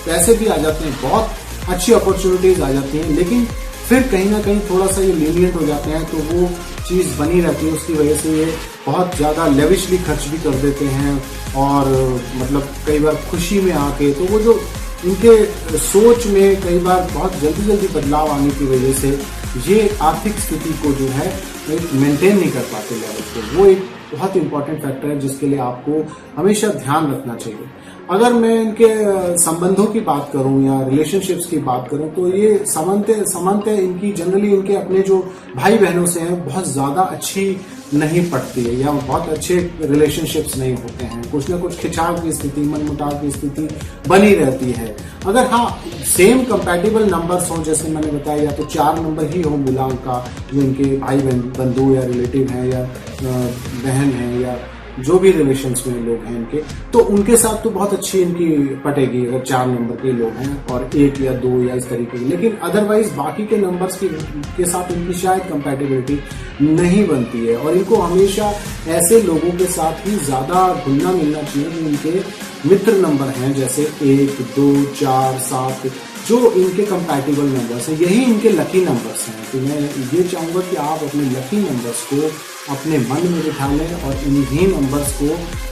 पैसे भी आ जाते हैं, बहुत अच्छी अपॉर्चुनिटीज आ जाती हैं, लेकिन फिर कहीं ना कहीं थोड़ा सा ये लीनियंट हो जाते हैं, तो वो चीज बनी रहती है। उसकी वजह से ये बहुत ज्यादा लेविशली खर्च भी कर देते हैं, और मतलब कई बार खुशी में आके, तो वो जो इनके सोच में कई बार बहुत जल्दी जल्दी बदलाव आने की वजह से ये आर्थिक स्थिति को जो है मेंटेन नहीं कर पाते लेवल को। वो एक बहुत इंपॉर्टेंट फैक्टर है जिसके लिए आपको हमेशा ध्यान रखना चाहिए। अगर मैं इनके संबंधों की बात करूं या रिलेशनशिप्स की बात करूं तो ये सामान्यतः इनकी जनरली इनके अपने जो भाई बहनों से हैं बहुत ज्यादा अच्छी नहीं पड़ती है या बहुत अच्छे रिलेशनशिप्स नहीं होते हैं। कुछ ना कुछ खिंचाव की स्थिति, मनमुटाव की स्थिति बनी रहती है। अगर हाँ सेम कंपैटिबल नंबर्स हों, जैसे मैंने बताया, या तो 4 नंबर ही हो मूलांक का, जो इनके भाई बंधु या रिलेटिव हैं या बहन है या जो भी रिलेशंस में लोग हैं इनके, तो उनके साथ तो बहुत अच्छी इनकी पटेगी अगर 4 नंबर के लोग हैं और 1 या 2 या इस तरीके की। लेकिन अदरवाइज बाकी के नंबर्स के साथ इनकी शायद कंपैटिबिलिटी नहीं बनती है और इनको हमेशा ऐसे लोगों के साथ ही ज्यादा घुलना मिलना चाहिए जो इनके मित्र नंबर हैं, जैसे 1, 2, 4, 7, जो इनके कंपैटिबल नंबर्स हैं, यही इनके लकी नंबर्स हैं। तो मैं ये चाहूंगा कि आप अपने लकी नंबर्स को अपने मन में बिठा लें और इन्हीं नंबर्स को,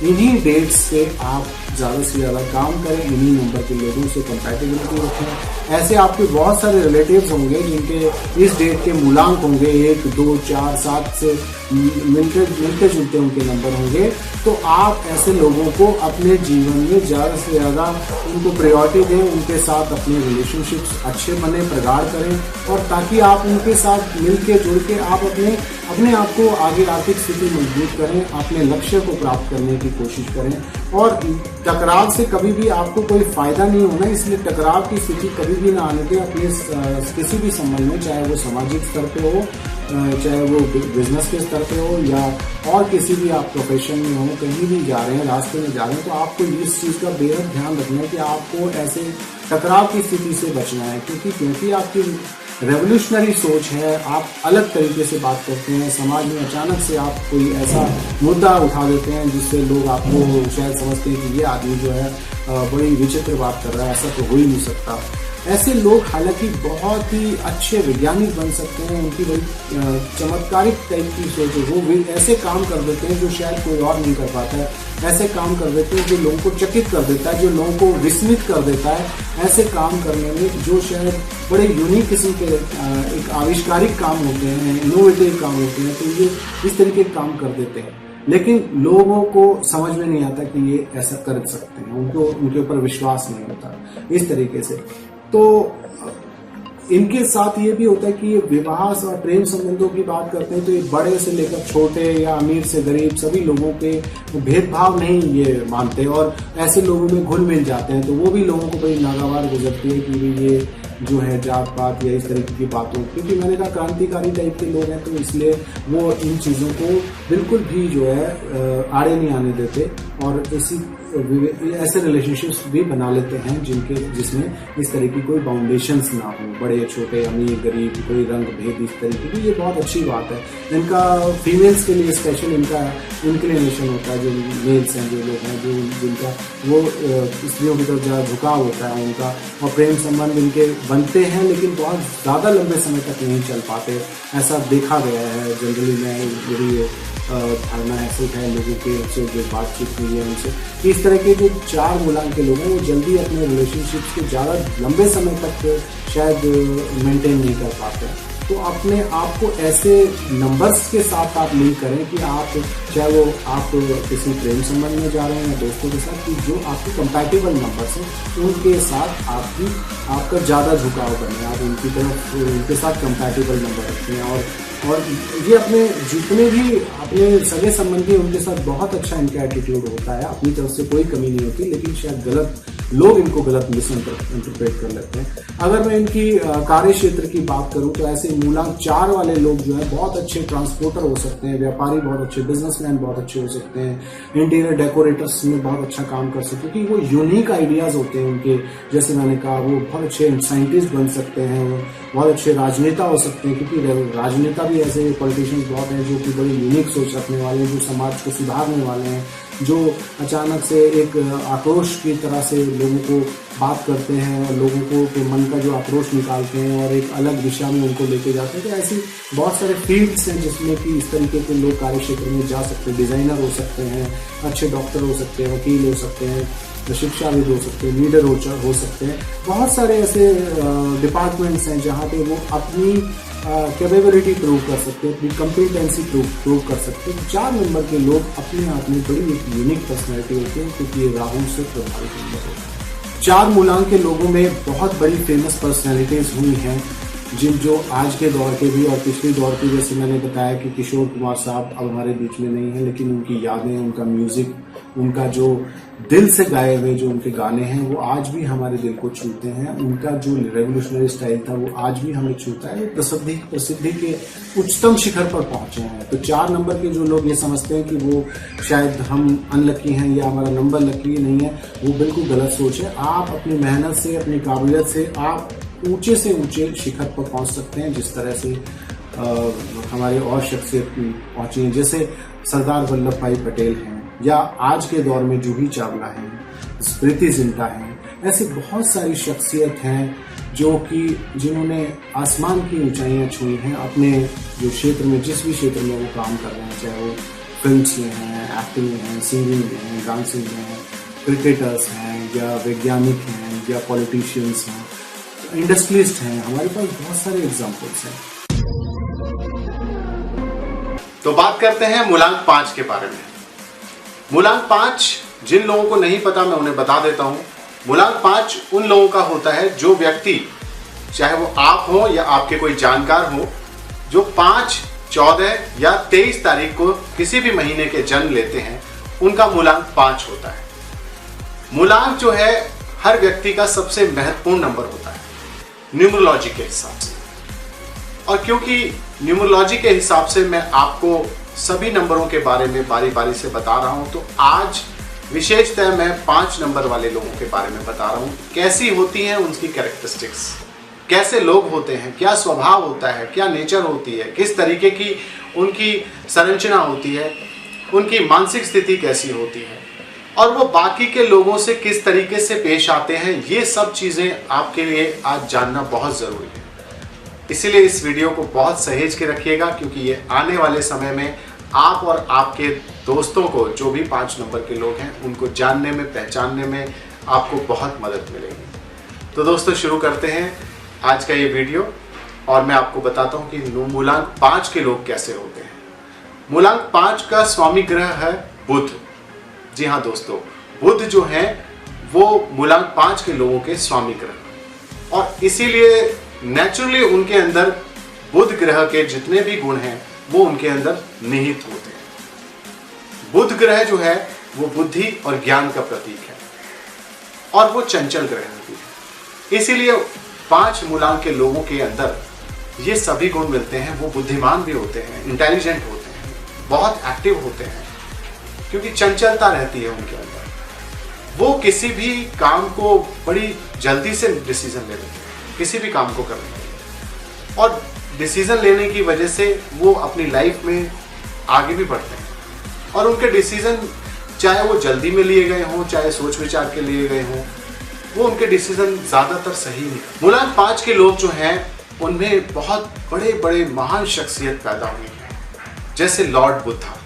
इन्हीं डेट्स से आप ज़्यादा से ज़्यादा काम करें, इन्हीं नंबर के लोगों से कंपैटिबिलिटी रखें। ऐसे आपके बहुत सारे रिलेटिव्स होंगे जिनके इस डेट के मूलांक होंगे 1, 2, 4, 7 से मिलते जुलते उनके नंबर होंगे। तो आप ऐसे लोगों को अपने जीवन में ज़्यादा से ज़्यादा उनको प्रायोरिटी दें, उनके साथ अपने रिलेशनशिप्स अच्छे बने, प्रगाढ़ करें, और ताकि आप उनके साथ मिलके जुड़ के आप अपने आप को आगे आर्थिक स्थिति मजबूत करें, अपने लक्ष्य को प्राप्त करने की कोशिश करें। और टकराव से कभी भी आपको कोई फायदा नहीं होना, इसलिए टकराव की स्थिति कभी भी ना आने दें अपने किसी भी संबंध में, चाहे वो सामाजिक स्तर पे हो, चाहे वो बिजनेस के स्तर पे हो या और किसी भी आप प्रोफेशन में हो, कहीं भी जा रहे हैं, रास्ते में जा रहे हैं, तो आपको इस चीज़ का बेहद ध्यान रखना है कि आपको ऐसे टकराव की स्थिति से बचना है, क्योंकि आपकी रेवोल्यूशनरी सोच है, आप अलग तरीके से बात करते हैं। समाज में अचानक से आप कोई ऐसा मुद्दा उठा देते हैं जिससे लोग आपको शायद समझते हैं कि ये आदमी जो है बड़ी विचित्र बात कर रहा है, ऐसा तो हो ही नहीं सकता। ऐसे लोग हालांकि बहुत ही अच्छे वैज्ञानिक बन सकते हैं, उनकी बड़ी चमत्कारिक टाइप की सोच है, वो भी ऐसे काम कर देते हैं जो शायद कोई और नहीं कर पाता है, ऐसे काम कर देते हैं जो लोगों को चकित कर देता है, जो लोगों को विस्मित कर देता है, ऐसे काम करने में जो शायद बड़े यूनिक किस्म के एक आविष्कारिक काम होते हैं, इनोवेटिव काम होते हैं, तो ये इस तरीके के काम कर देते हैं। लेकिन लोगों को समझ में नहीं आता कि ये ऐसा कर सकते हैं, उनके ऊपर विश्वास नहीं होता इस तरीके से। तो इनके साथ ये भी होता है कि ये विवाह और प्रेम संबंधों की बात करते हैं तो ये बड़े से लेकर छोटे या अमीर से गरीब सभी लोगों के भेदभाव नहीं ये मानते और ऐसे लोगों में घुल मिल जाते हैं। तो वो भी लोगों को बड़ी नागवार गुजरती है कि ये जो है जात पात या इस तरीके की बातों, क्योंकि मैंने कहा क्रांतिकारी टाइप के लोग हैं, तो इसलिए वो इन चीज़ों को बिल्कुल भी जो है आड़े नहीं आने देते और ऐसे रिलेशनशिप्स भी बना लेते हैं जिसमें इस तरह की कोई बाउंडेशंस ना हो, बड़े छोटे अमीर गरीब कोई रंग भेद इस तरीके की। ये बहुत अच्छी बात है। इनका फीमेल्स के लिए स्पेशल इनका इंक्लिनेशन होता है, जो मेल्स हैं, जो लोग हैं, जो जिनका वो स्त्रियों की तरफ ज़्यादा झुकाव होता है उनका, और प्रेम संबंध इनके बनते हैं लेकिन बहुत ज़्यादा लंबे समय तक नहीं चल पाते, ऐसा देखा गया है। जनरली मैं मेरी धारणा ऐसे है लोगों के से जो बातचीत हुई है उनसे, इस तरह के जो 4 मूलांक के लोग हैं वो जल्दी अपने रिलेशनशिप्स को ज़्यादा लंबे समय तक शायद मेंटेन नहीं कर पाते। तो अपने आप को ऐसे नंबर्स के साथ आप लिंक करें कि आप चाहे वो आप किसी प्रेम संबंध में जा रहे हैं या दोस्तों के साथ, कि जो आपके कंपैटिबल नंबर्स हैं उनके साथ आपका ज़्यादा झुकाव बने, आप उनकी तरफ उनके साथ कंपैटिबल नंबर रखें। और ये अपने जितने भी अपने सगे संबंधी उनके साथ बहुत अच्छा इनका एटीट्यूड होता है, अपनी तरफ से कोई कमी नहीं होती, लेकिन शायद लोग इनको गलत मिस इंटरप्रेट कर लेते हैं। अगर मैं इनकी कार्य क्षेत्र की बात करूं तो ऐसे मूलांक 4 वाले लोग जो है बहुत अच्छे ट्रांसपोर्टर हो सकते हैं, व्यापारी बहुत अच्छे, बिजनेसमैन बहुत अच्छे हो सकते हैं, इंटीरियर डेकोरेटर्स में बहुत अच्छा काम कर सकते हैं, क्योंकि वो यूनिक आइडियाज होते हैं उनके। जैसे मैंने कहा वो बहुत अच्छे साइंटिस्ट बन सकते हैं, वो बहुत अच्छे राजनेता हो सकते हैं, क्योंकि राजनेता भी ऐसे पॉलिटिशियंस बहुत हैं जो कि बड़ी यूनिक सोच रखने वाले हैं, जो समाज को सुधारने वाले हैं, जो अचानक से एक आक्रोश की तरह से लोगों को बात करते हैं और लोगों को के मन का जो आक्रोश निकालते हैं और एक अलग दिशा में उनको लेके जाते हैं। तो ऐसी बहुत सारे फील्ड्स हैं जिसमें कि इस तरीके के लोग कार्य क्षेत्र में जा सकते हैं। डिजाइनर हो सकते हैं, अच्छे डॉक्टर हो सकते हैं, वकील हो सकते हैं, शिक्षाविद हो सकते हैं, लीडर हो सकते हैं। बहुत सारे ऐसे डिपार्टमेंट्स हैं जहाँ पे वो अपनी कैपेबिलिटी प्रूव कर सकते हैं, अपनी कॉम्पिटेंसी प्रूव कर सकते हैं। 4 नंबर के लोग अपने आप में बड़ी एक यूनिक पर्सनैलिटी होती है, क्योंकि ये राहु से प्रभावित नंबर होता है। 4 मूलांक के लोगों में बहुत बड़ी फेमस पर्सनैलिटीज हुई हैं, जो आज के दौर के भी और पिछले दौर के, जैसे मैंने बताया कि किशोर कुमार साहब अब हमारे बीच में नहीं है, लेकिन उनकी यादें, उनका म्यूजिक, उनका जो दिल से गाए हुए जो उनके गाने हैं वो आज भी हमारे दिल को छूते हैं। उनका जो रेवोल्यूशनरी स्टाइल था वो आज भी हमें छूता है। प्रसिद्धि के उच्चतम शिखर पर पहुंचे हैं। तो 4 नंबर के जो लोग ये समझते हैं कि वो शायद हम अनलकी हैं या हमारा नंबर लकी नहीं है, वो बिल्कुल गलत सोच है। आप अपनी मेहनत से, अपनी काबिलियत से आप ऊंचे से ऊंचे शिखर पर पहुंच सकते हैं, जिस तरह से हमारे और शख्सियत पहुंची हैं, जैसे सरदार वल्लभ भाई पटेल हैं, या आज के दौर में जूही चावला हैं, स्मृति जिंटा हैं। ऐसे बहुत सारी शख्सियत हैं जो कि जिन्होंने आसमान की ऊंचाइयां छुई हैं अपने जो क्षेत्र में, जिस भी क्षेत्र में वो काम कर रहे हैं, चाहे वो फिल्म्स में हैं, एक्टिंग में हैं, सिंगिंग में हैं, डांसिंग में हैं, क्रिकेटर्स हैं, या वैज्ञानिक हैं, या पॉलिटिशियंस हैं, इंडस्ट्रियलिस्ट हैं। हमारे पास बहुत सारे एग्जाम्पल्स हैं। तो बात करते हैं मूलांक 5 के बारे में। मूलांक 5 जिन लोगों को नहीं पता मैं उन्हें बता देता हूं। मूलांक 5 उन लोगों का होता है जो व्यक्ति, चाहे वो आप हो या आपके कोई जानकार हो, जो 5, 14 या 23 तारीख को किसी भी महीने के जन्म लेते हैं, उनका मूलांक 5 होता है। मूलांक जो है हर व्यक्ति का सबसे महत्वपूर्ण नंबर होता है न्यूमरोलॉजी के हिसाब से। और क्योंकि न्यूमरोलॉजी के हिसाब से मैं आपको सभी नंबरों के बारे में बारी बारी से बता रहा हूं, तो आज विशेषतः मैं 5 नंबर वाले लोगों के बारे में बता रहा हूं। कैसी होती हैं उनकी कैरेक्टरिस्टिक्स, कैसे लोग होते हैं, क्या स्वभाव होता है, क्या नेचर होती है, किस तरीके की उनकी संरचना होती है, उनकी मानसिक स्थिति कैसी होती है, और वो बाकी के लोगों से किस तरीके से पेश आते हैं। ये सब चीज़ें आपके लिए आज जानना बहुत ज़रूरी है। इसीलिए इस वीडियो को बहुत सहेज के रखिएगा, क्योंकि ये आने वाले समय में आप और आपके दोस्तों को, जो भी 5 नंबर के लोग हैं, उनको जानने में, पहचानने में आपको बहुत मदद मिलेगी। तो दोस्तों शुरू करते हैं आज का ये वीडियो, और मैं आपको बताता हूँ कि मूलांक 5 के लोग कैसे होते हैं। मूलांक 5 का स्वामी ग्रह है बुध। जी हाँ दोस्तों, बुध जो है वो मूलांक 5 के लोगों के स्वामी ग्रह, और इसीलिए नेचुरली उनके अंदर बुध ग्रह के जितने भी गुण हैं वो उनके अंदर निहित होते हैं। बुध ग्रह जो है वो बुद्धि और ज्ञान का प्रतीक है, और वो चंचल ग्रह भी है। इसीलिए 5 मूलांक के लोगों के अंदर ये सभी गुण मिलते हैं। वो बुद्धिमान भी होते हैं, इंटेलिजेंट होते हैं, बहुत एक्टिव होते हैं, क्योंकि चंचलता रहती है उनके अंदर। वो किसी भी काम को बड़ी जल्दी से डिसीजन ले लेते हैं, किसी भी काम को करने के लिए, और डिसीजन लेने की वजह से वो अपनी लाइफ में आगे भी बढ़ते हैं। और उनके डिसीजन, चाहे वो जल्दी में लिए गए हों, चाहे सोच विचार के लिए गए हों, वो उनके डिसीजन ज़्यादातर सही नहीं। मूलांक 5 के लोग जो हैं उनमें बहुत बड़े बड़े महान शख्सियत पैदा हुई हैं, जैसे लॉर्ड बुद्धा,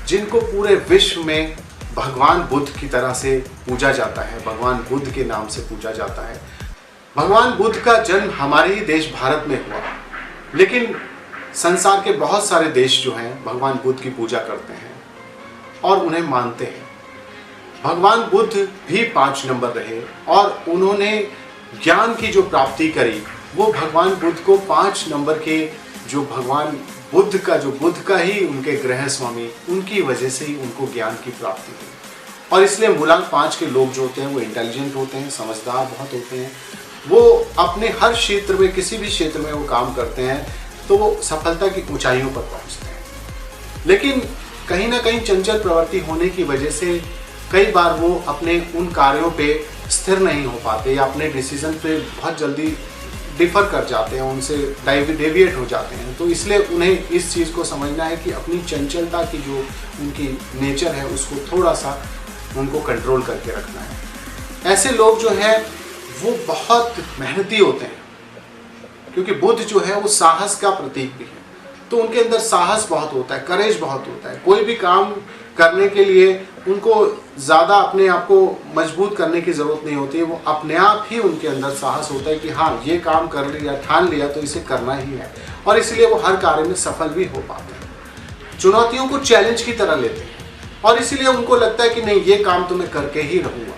जिनको पूरे विश्व में भगवान बुद्ध की तरह से पूजा जाता है, भगवान बुद्ध के नाम से पूजा जाता है। भगवान बुद्ध का जन्म हमारे ही देश भारत में हुआ, लेकिन संसार के बहुत सारे देश जो हैं भगवान बुद्ध की पूजा करते हैं और उन्हें मानते हैं। भगवान बुद्ध भी 5 नंबर रहे, और उन्होंने ज्ञान की जो प्राप्ति करी वो भगवान बुद्ध को 5 नंबर के जो भगवान बुद्ध का ही उनके ग्रह स्वामी, उनकी वजह से ही उनको ज्ञान की प्राप्ति हुई। और इसलिए मूलांक 5 के लोग जो होते हैं वो इंटेलिजेंट होते हैं, समझदार बहुत होते हैं। वो अपने हर क्षेत्र में, किसी भी क्षेत्र में वो काम करते हैं तो वो सफलता की ऊंचाइयों पर पहुंचते हैं। लेकिन कहीं ना कहीं चंचल प्रवृत्ति होने की वजह से कई बार वो अपने उन कार्यों पे स्थिर नहीं हो पाते, या अपने डिसीजन पे बहुत जल्दी डिफर कर जाते हैं, उनसे डेविएट हो जाते हैं। तो इसलिए उन्हें इस चीज़ को समझना है कि अपनी चंचलता की जो उनकी नेचर है उसको थोड़ा सा उनको कंट्रोल करके रखना है। ऐसे लोग जो हैं वो बहुत मेहनती होते हैं, क्योंकि बुद्ध जो है वो साहस का प्रतीक भी है। तो उनके अंदर साहस बहुत होता है, करेज बहुत होता है। कोई भी काम करने के लिए उनको ज़्यादा अपने आप को मजबूत करने की ज़रूरत नहीं होती है। वो अपने आप ही उनके अंदर साहस होता है कि हाँ, ये काम कर लिया, ठान लिया तो इसे करना ही है, और इसलिए वो हर कार्य में सफल भी हो पाते हैं। चुनौतियों को चैलेंज की तरह लेते हैं और इसीलिए उनको लगता है कि नहीं, ये काम तो मैं करके ही रहूँगा,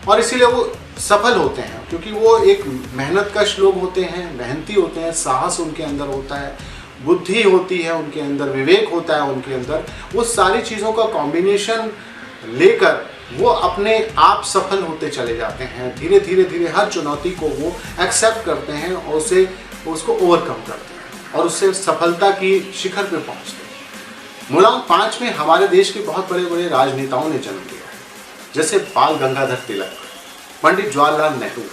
और इसीलिए वो सफल होते हैं, क्योंकि वो एक मेहनतकश लोग होते हैं, मेहनती होते हैं, साहस उनके अंदर होता है, बुद्धि होती है उनके अंदर, विवेक होता है उनके अंदर। वो सारी चीज़ों का कॉम्बिनेशन लेकर वो अपने आप सफल होते चले जाते हैं। धीरे धीरे धीरे हर चुनौती को वो एक्सेप्ट करते हैं और उसको ओवरकम करते हैं और उससे सफलता की शिखर पे पहुंचते हैं। मूलांक 5 में हमारे देश के बहुत बड़े बड़े राजनेताओं ने जन्म लिया है, जैसे बाल गंगाधर तिलक, पंडित जवाहरलाल नेहरू,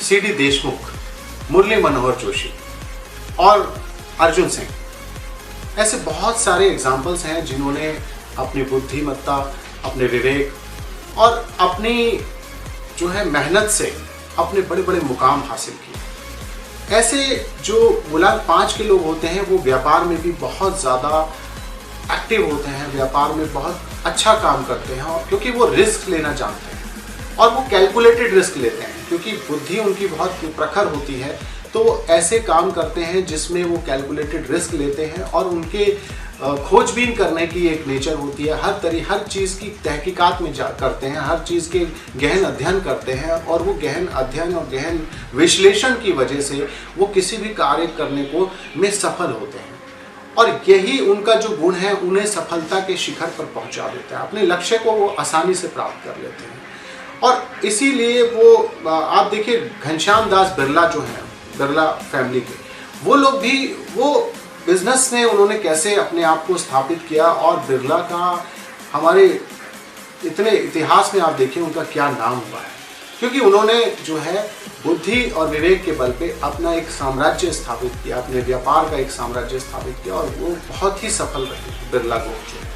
सीडी देशमुख, मुरली मनोहर जोशी और अर्जुन सिंह। ऐसे बहुत सारे एग्जाम्पल्स हैं जिन्होंने अपनी बुद्धिमत्ता, अपने विवेक और अपनी जो है मेहनत से अपने बड़े बड़े मुकाम हासिल किए। ऐसे जो मूलांक 5 के लोग होते हैं वो व्यापार में भी बहुत ज़्यादा एक्टिव होते हैं, व्यापार में बहुत अच्छा काम करते हैं, और क्योंकि वो रिस्क लेना जानते हैं और वो कैलकुलेटेड रिस्क लेते हैं, क्योंकि बुद्धि उनकी बहुत प्रखर होती है, तो वो ऐसे काम करते हैं जिसमें वो कैलकुलेटेड रिस्क लेते हैं और उनके खोजबीन करने की एक नेचर होती है। हर चीज़ की तहकीकात में करते हैं, हर चीज़ के गहन अध्ययन करते हैं, और वो गहन अध्ययन और गहन विश्लेषण की वजह से वो किसी भी कार्य करने को में सफल होते हैं, और यही उनका जो गुण है उन्हें सफलता के शिखर पर पहुंचा देता है। अपने लक्ष्य को वो आसानी से प्राप्त कर लेते हैं, और इसीलिए वो आप देखिए घनश्याम दास बिरला जो हैं, बिरला फैमिली के, वो लोग भी वो बिजनेस में उन्होंने कैसे अपने आप को स्थापित किया, और बिरला का हमारे इतने इतिहास में आप देखिए उनका क्या नाम हुआ है, क्योंकि उन्होंने जो है बुद्धि और विवेक के बल पे अपना एक साम्राज्य स्थापित किया, अपने व्यापार का एक साम्राज्य स्थापित किया, और वो बहुत ही सफल रहे बिरला ग्रुप जो है।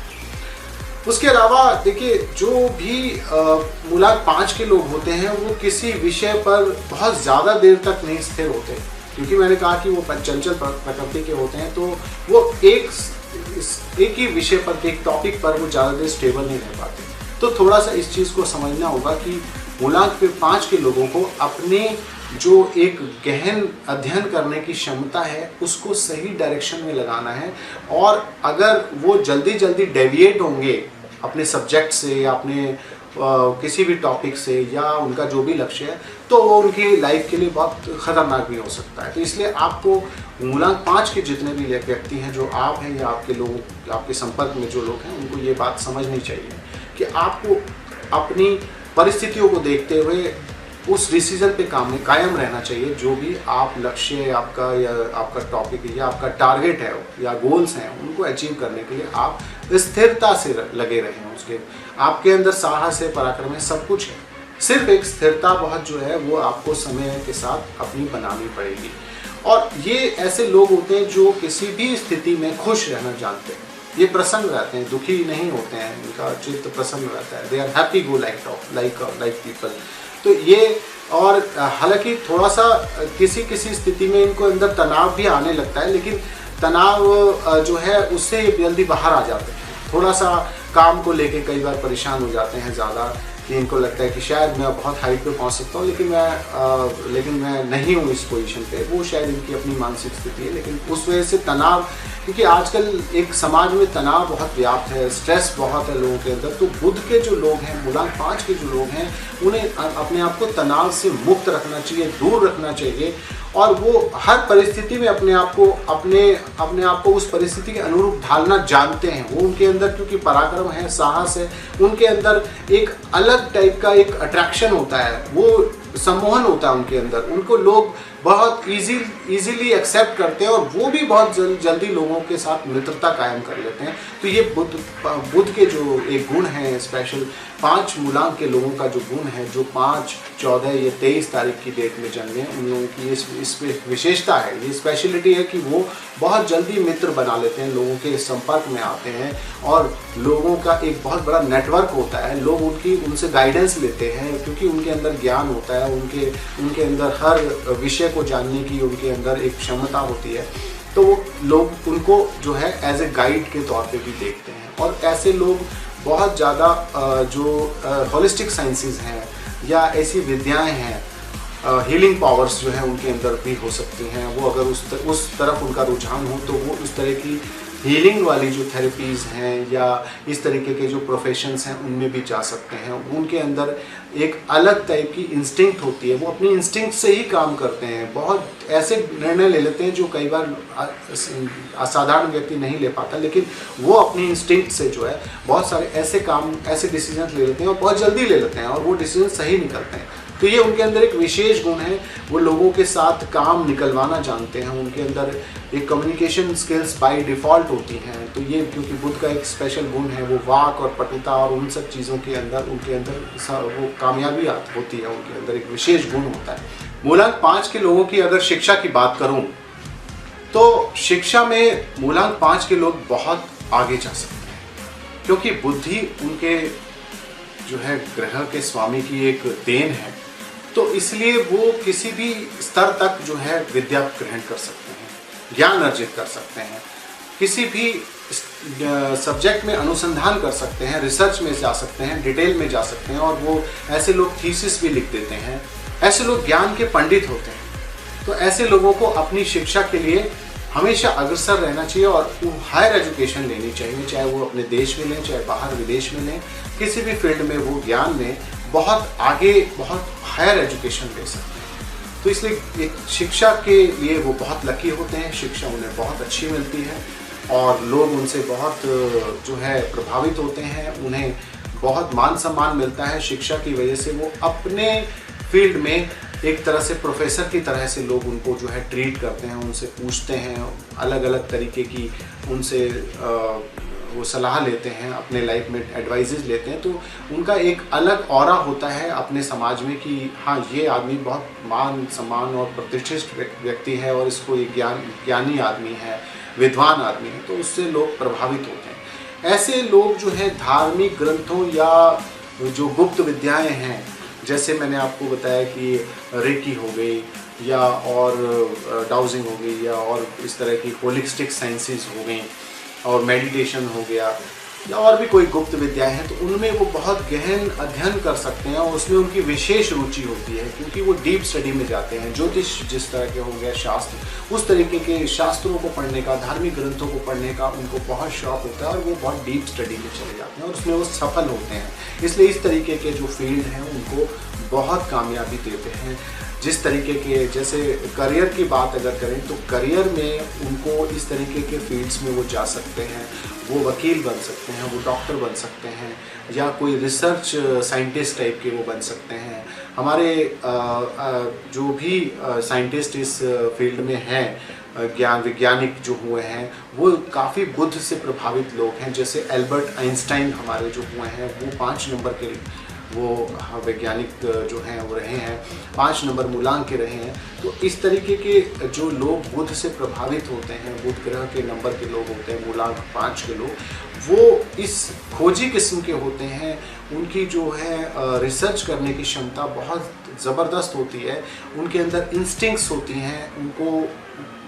उसके अलावा देखिए जो भी मूलांक 5 के लोग होते हैं वो किसी विषय पर बहुत ज़्यादा देर तक नहीं स्थिर होते, क्योंकि मैंने कहा कि वो चंचल प्रकृति के होते हैं, तो वो एक ही विषय पर, एक टॉपिक पर वो ज़्यादा देर स्टेबल नहीं रह पाते। तो थोड़ा सा इस चीज़ को समझना होगा कि मूलांक 5 के लोगों को अपने जो एक गहन अध्ययन करने की क्षमता है उसको सही डायरेक्शन में लगाना है, और अगर वो जल्दी जल्दी डेविएट होंगे अपने सब्जेक्ट से या अपने किसी भी टॉपिक से या उनका जो भी लक्ष्य है, तो वो उनकी लाइफ के लिए बहुत ख़तरनाक भी हो सकता है। तो इसलिए आपको मूलांक 5 के जितने भी व्यक्ति हैं, जो आप हैं या आपके लोग, आपके संपर्क में जो लोग हैं, उनको ये बात समझनी चाहिए कि आपको अपनी परिस्थितियों को देखते हुए उस डिसीजन पे कायम रहना चाहिए। जो भी आप लक्ष्य आपका या आपका टॉपिक या आपका टारगेट है या गोल्स हैं, उनको अचीव करने के लिए आप स्थिरता से लगे रहें। उसके आपके अंदर साहस है, पराक्रम है, सब कुछ है, सिर्फ एक स्थिरता बहुत जो है वो आपको समय के साथ अपनी बनानी पड़ेगी। और ये ऐसे लोग होते हैं जो किसी भी स्थिति में खुश रहना जानते हैं, ये प्रसन्न रहते हैं, दुखी नहीं होते हैं, इनका चित्त प्रसन्न रहता है। They are happy go like people. तो ये, और हालांकि थोड़ा सा किसी किसी स्थिति में इनको अंदर तनाव भी आने लगता है, लेकिन तनाव जो है उससे जल्दी बाहर आ जाते हैं। थोड़ा सा काम को लेके कई बार परेशान हो जाते हैं ज़्यादा, कि इनको लगता है कि शायद मैं बहुत हाइट पे पहुंच सकता हूँ, लेकिन मैं नहीं हूँ इस पोजीशन पे। वो शायद इनकी अपनी मानसिक स्थिति है, लेकिन उस वजह से तनाव, क्योंकि आजकल एक समाज में तनाव बहुत व्याप्त है, स्ट्रेस बहुत है लोगों के अंदर। तो बुध के जो लोग हैं, मूलांक 5 के जो लोग हैं, उन्हें अपने आप को तनाव से मुक्त रखना चाहिए, दूर रखना चाहिए, और वो हर परिस्थिति में अपने आप को उस परिस्थिति के अनुरूप ढालना जानते हैं। वो उनके अंदर क्योंकि पराक्रम है, साहस है, उनके अंदर एक अलग टाइप का एक अट्रैक्शन होता है, वो सम्मोहन होता है उनके अंदर। उनको लोग बहुत इजीली एक्सेप्ट करते हैं, और वो भी बहुत जल्दी लोगों के साथ मित्रता कायम कर लेते हैं। तो ये बुध के जो एक गुण है स्पेशल, 5 मूलांक के लोगों का जो गुण है, जो 5, 14 या 23 तारीख की डेट में जन्मे, उन लोगों की इसमें विशेषता है, ये स्पेशलिटी है कि वो बहुत जल्दी मित्र बना लेते हैं, लोगों के संपर्क में आते हैं, और लोगों का एक बहुत बड़ा नेटवर्क होता है। लोग उनसे गाइडेंस लेते हैं, क्योंकि उनके अंदर ज्ञान होता है, उनके अंदर हर विषय को जानने की उनके अंदर एक क्षमता होती है। तो वो लोग उनको जो है एज ए गाइड के तौर पे भी देखते हैं, और ऐसे लोग बहुत ज़्यादा जो होलिस्टिक साइंसेज हैं या ऐसी विद्याएं हैं, हीलिंग पावर्स जो है उनके अंदर भी हो सकती हैं। वो अगर उस तरफ उनका रुझान हो तो वो उस तरह की हीलिंग वाली जो थेरेपीज़ हैं या इस तरीके के जो प्रोफेशंस हैं उनमें भी जा सकते हैं। उनके अंदर एक अलग टाइप की इंस्टिंक्ट होती है, वो अपनी इंस्टिंक्ट से ही काम करते हैं। बहुत ऐसे निर्णय ले लेते हैं जो कई बार असाधारण व्यक्ति नहीं ले पाता, लेकिन वो अपनी इंस्टिंक्ट से जो है बहुत सारे ऐसे डिसीजन ले लेते हैं और बहुत जल्दी ले लेते हैं और वो डिसीजन सही निकलते हैं। तो ये उनके अंदर एक विशेष गुण है, वो लोगों के साथ काम निकलवाना जानते हैं। उनके अंदर एक कम्युनिकेशन स्किल्स बाय डिफ़ॉल्ट होती हैं। तो ये क्योंकि बुद्ध का एक स्पेशल गुण है, वो वाक और पटुता और उन सब चीज़ों के अंदर उनके अंदर वो कामयाबी होती है, उनके अंदर एक विशेष गुण होता है। मूलांक 5 के लोगों की अगर शिक्षा की बात करूँ तो शिक्षा में मूलांक 5 के लोग बहुत आगे जा सकते हैं, क्योंकि बुद्धि उनके जो है ग्रह के स्वामी की एक देन है। तो इसलिए वो किसी भी स्तर तक जो है विद्या ग्रहण कर सकते हैं, ज्ञान अर्जित कर सकते हैं, किसी भी सब्जेक्ट में अनुसंधान कर सकते हैं, रिसर्च में जा सकते हैं, डिटेल में जा सकते हैं। और वो ऐसे लोग थीसिस भी लिख देते हैं। ऐसे लोग ज्ञान के पंडित होते हैं। तो ऐसे लोगों को अपनी शिक्षा के लिए हमेशा अग्रसर रहना चाहिए और वो हायर एजुकेशन लेनी चाहिए, चाहे वो अपने देश में लें, चाहे बाहर विदेश में लें। किसी भी फील्ड में वो ज्ञान में बहुत आगे, बहुत हायर एजुकेशन ले सकते हैं। तो इसलिए एक शिक्षा के लिए वो बहुत लकी होते हैं, शिक्षा उन्हें बहुत अच्छी मिलती है और लोग उनसे बहुत जो है प्रभावित होते हैं। उन्हें बहुत मान सम्मान मिलता है शिक्षा की वजह से। वो अपने फील्ड में एक तरह से प्रोफेसर की तरह से लोग उनको जो है ट्रीट करते हैं, उनसे पूछते हैं, अलग अलग तरीके की उनसे वो सलाह लेते हैं, अपने लाइफ में एडवाइजेज लेते हैं। तो उनका एक अलग ऑरा होता है अपने समाज में कि हाँ, ये आदमी बहुत मान सम्मान और प्रतिष्ठित व्यक्ति है और इसको एक ज्ञानी आदमी है, विद्वान आदमी है। तो उससे लोग प्रभावित होते हैं। ऐसे लोग जो है धार्मिक ग्रंथों या जो गुप्त विद्याएं हैं, जैसे मैंने आपको बताया कि रेकी हो गई या और डाउजिंग हो गई या और इस तरह की होलिस्टिक साइंसेस हो गई और मेडिटेशन हो गया या और भी कोई गुप्त विद्याएं हैं, तो उनमें वो बहुत गहन अध्ययन कर सकते हैं और उसमें उनकी विशेष रुचि होती है, क्योंकि वो डीप स्टडी में जाते हैं। ज्योतिष जिस तरह के हो गया, शास्त्र, उस तरीके के शास्त्रों को पढ़ने का, धार्मिक ग्रंथों को पढ़ने का उनको बहुत शौक होता है और वो बहुत डीप स्टडी में चले जाते हैं और उसमें वो सफल होते हैं। इसलिए इस तरीके के जो फील्ड हैं उनको बहुत कामयाबी देते हैं। जिस तरीके के, जैसे करियर की बात अगर करें तो करियर में उनको इस तरीके के फील्ड्स में वो जा सकते हैं। वो वकील बन सकते हैं, वो डॉक्टर बन सकते हैं या कोई रिसर्च साइंटिस्ट टाइप के वो बन सकते हैं। हमारे जो भी साइंटिस्ट इस फील्ड में हैं, वैज्ञानिक जो हुए हैं, वो काफ़ी बुद्ध से प्रभावित लोग हैं। जैसे एल्बर्ट आइंस्टाइन हमारे जो हुए हैं, वो 5 नंबर के वो वैज्ञानिक जो हैं वो रहे हैं, 5 नंबर मूलांक के रहे हैं। तो इस तरीके के जो लोग बुद्ध से प्रभावित होते हैं, बुध ग्रह के नंबर के लोग होते हैं, मूलांक 5 के लोग, वो इस खोजी किस्म के होते हैं। उनकी जो है रिसर्च करने की क्षमता बहुत ज़बरदस्त होती है। उनके अंदर इंस्टिंक्ट्स होती हैं, उनको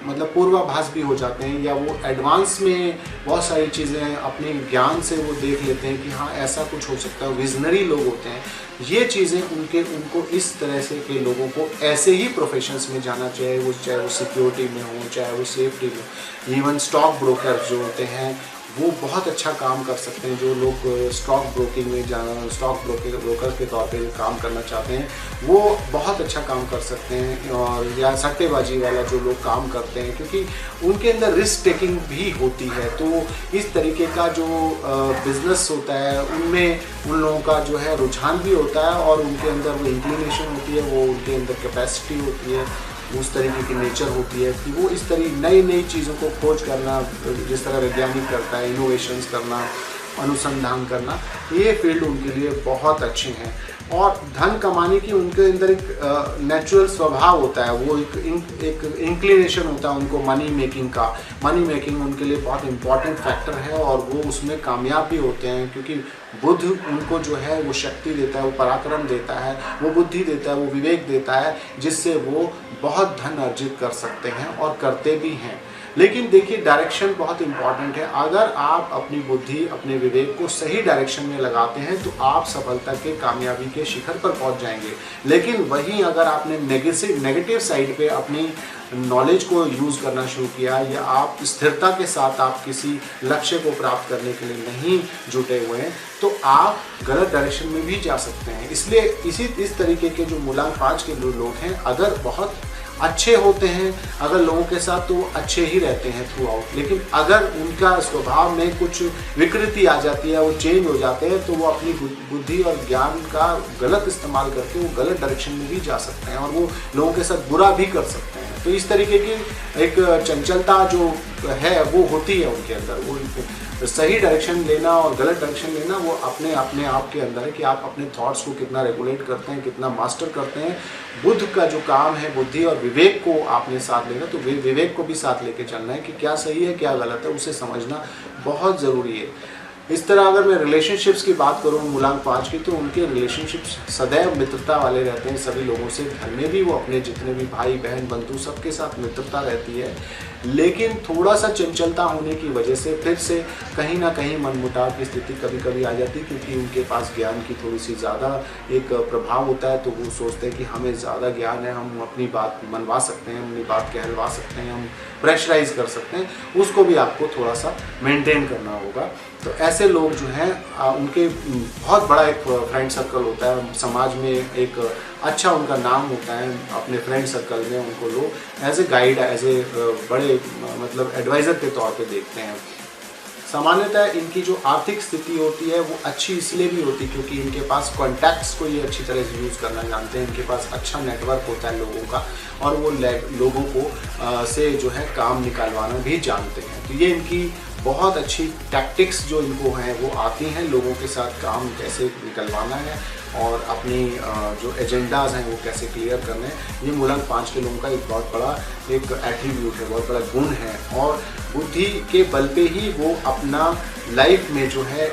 मतलब पूर्वाभास भी हो जाते हैं या वो एडवांस में बहुत सारी चीज़ें अपने ज्ञान से वो देख लेते हैं कि हाँ, ऐसा कुछ हो सकता है। विजनरी लोग होते हैं। ये चीज़ें उनको इस तरह से के लोगों को ऐसे ही प्रोफेशंस में जाना चाहिए, चाहे वो सिक्योरिटी में हो, चाहे वो सेफ्टी में। इवन स्टॉक ब्रोकर जो होते हैं वो बहुत अच्छा काम कर सकते हैं। जो लोग स्टॉक ब्रोकिंग में जाना, स्टॉक ब्रोकर के तौर पे काम करना चाहते हैं, वो बहुत अच्छा काम कर सकते हैं। और या सट्टेबाजी वाला जो लोग काम करते हैं, क्योंकि उनके अंदर रिस्क टेकिंग भी होती है। तो इस तरीके का जो बिजनेस होता है, उनमें उन लोगों का जो है रुझान भी होता है और उनके अंदर वो इंक्लिनेशन होती है, वो उनके अंदर कैपेसिटी होती है, उस तरीके की नेचर होती है कि वो इस तरह नई चीज़ों को खोज करना, जिस तरह वैज्ञानिक करता है, इनोवेशंस करना, अनुसंधान करना, ये फील्ड उनके लिए बहुत अच्छे हैं। और धन कमाने की उनके अंदर एक नेचुरल स्वभाव होता है, वो एक इंक्लिनेशन होता है उनको मनी मेकिंग का। मनी मेकिंग उनके लिए बहुत इम्पॉर्टेंट फैक्टर है और वो उसमें कामयाब भी होते हैं, क्योंकि बुद्ध उनको जो है वो शक्ति देता है, वो पराक्रम देता है, वो बुद्धि देता है, वो विवेक देता है, जिससे वो बहुत धन अर्जित कर सकते हैं और करते भी हैं। लेकिन देखिए डायरेक्शन बहुत इंपॉर्टेंट है। अगर आप अपनी बुद्धि, अपने विवेक को सही डायरेक्शन में लगाते हैं तो आप सफलता के, कामयाबी के शिखर पर पहुंच जाएंगे। लेकिन वहीं अगर आपने नेगेटिव साइड पे अपनी नॉलेज को यूज़ करना शुरू किया, या आप स्थिरता के साथ आप किसी लक्ष्य को प्राप्त करने के लिए नहीं जुटे हुए हैं, तो आप गलत डायरेक्शन में भी जा सकते हैं। इसलिए इस तरीके के जो मूलांक 5 के लोग हैं, अगर बहुत अच्छे होते हैं, अगर लोगों के साथ, तो वो अच्छे ही रहते हैं थ्रू आउट। लेकिन अगर उनका स्वभाव में कुछ विकृति आ जाती है, वो चेंज हो जाते हैं, तो वो अपनी बुद्धि और ज्ञान का गलत इस्तेमाल करके वो गलत डायरेक्शन में भी जा सकते हैं और वो लोगों के साथ बुरा भी कर सकते हैं। तो इस तरीके की एक चंचलता जो है वो होती है उनके अंदर। वो सही डायरेक्शन लेना और गलत डायरेक्शन लेना वो अपने आप के अंदर है कि आप अपने थॉट्स को कितना रेगुलेट करते हैं, कितना मास्टर करते हैं। बुद्ध का जो काम है, बुद्धि और विवेक को आपने साथ लेना, तो विवेक को भी साथ लेके चलना है कि क्या सही है क्या गलत है, उसे समझना बहुत ज़रूरी है। इस तरह अगर मैं रिलेशनशिप्स की बात करूँ मूलांक 5 की, तो उनके रिलेशनशिप्स सदैव मित्रता वाले रहते हैं सभी लोगों से। घर में भी वो अपने जितने भी भाई बहन बंधु सबके साथ मित्रता रहती है। लेकिन थोड़ा सा चंचलता होने की वजह से फिर से कहीं ना कहीं मनमुटाव की स्थिति कभी कभी आ जाती है, क्योंकि उनके पास ज्ञान की थोड़ी सी ज़्यादा एक प्रभाव होता है। तो वो सोचते हैं कि हमें ज़्यादा ज्ञान है, हम अपनी बात मनवा सकते हैं, अपनी बात कहलवा सकते हैं, हम प्रेशराइज कर सकते हैं। उसको भी आपको थोड़ा सा मेंटेन करना होगा। तो ऐसे लोग जो हैं उनके बहुत बड़ा एक फ्रेंड सर्कल होता है, समाज में एक अच्छा उनका नाम होता है। अपने फ्रेंड सर्कल में उनको लोग as a guide, as a बड़े मतलब एडवाइज़र के तौर पे देखते हैं। सामान्यतः इनकी जो आर्थिक स्थिति होती है वो अच्छी इसलिए भी होती है क्योंकि इनके पास कॉन्टैक्ट्स को ये अच्छी तरह से यूज़ करना जानते हैं। इनके पास अच्छा नेटवर्क होता है लोगों का, और वो लोगों को से जो है काम निकालवाना भी जानते हैं। तो ये इनकी बहुत अच्छी टैक्टिक्स जो इनको हैं वो आती हैं, लोगों के साथ काम कैसे निकलवाना है और अपनी जो एजेंडाज हैं वो कैसे क्लियर करने हैं। ये मूलांक 5 के लोगों का एक बहुत बड़ा एक एट्रीब्यूट है, बहुत बड़ा गुण है। और बुद्धि के बल पे ही वो अपना लाइफ में जो है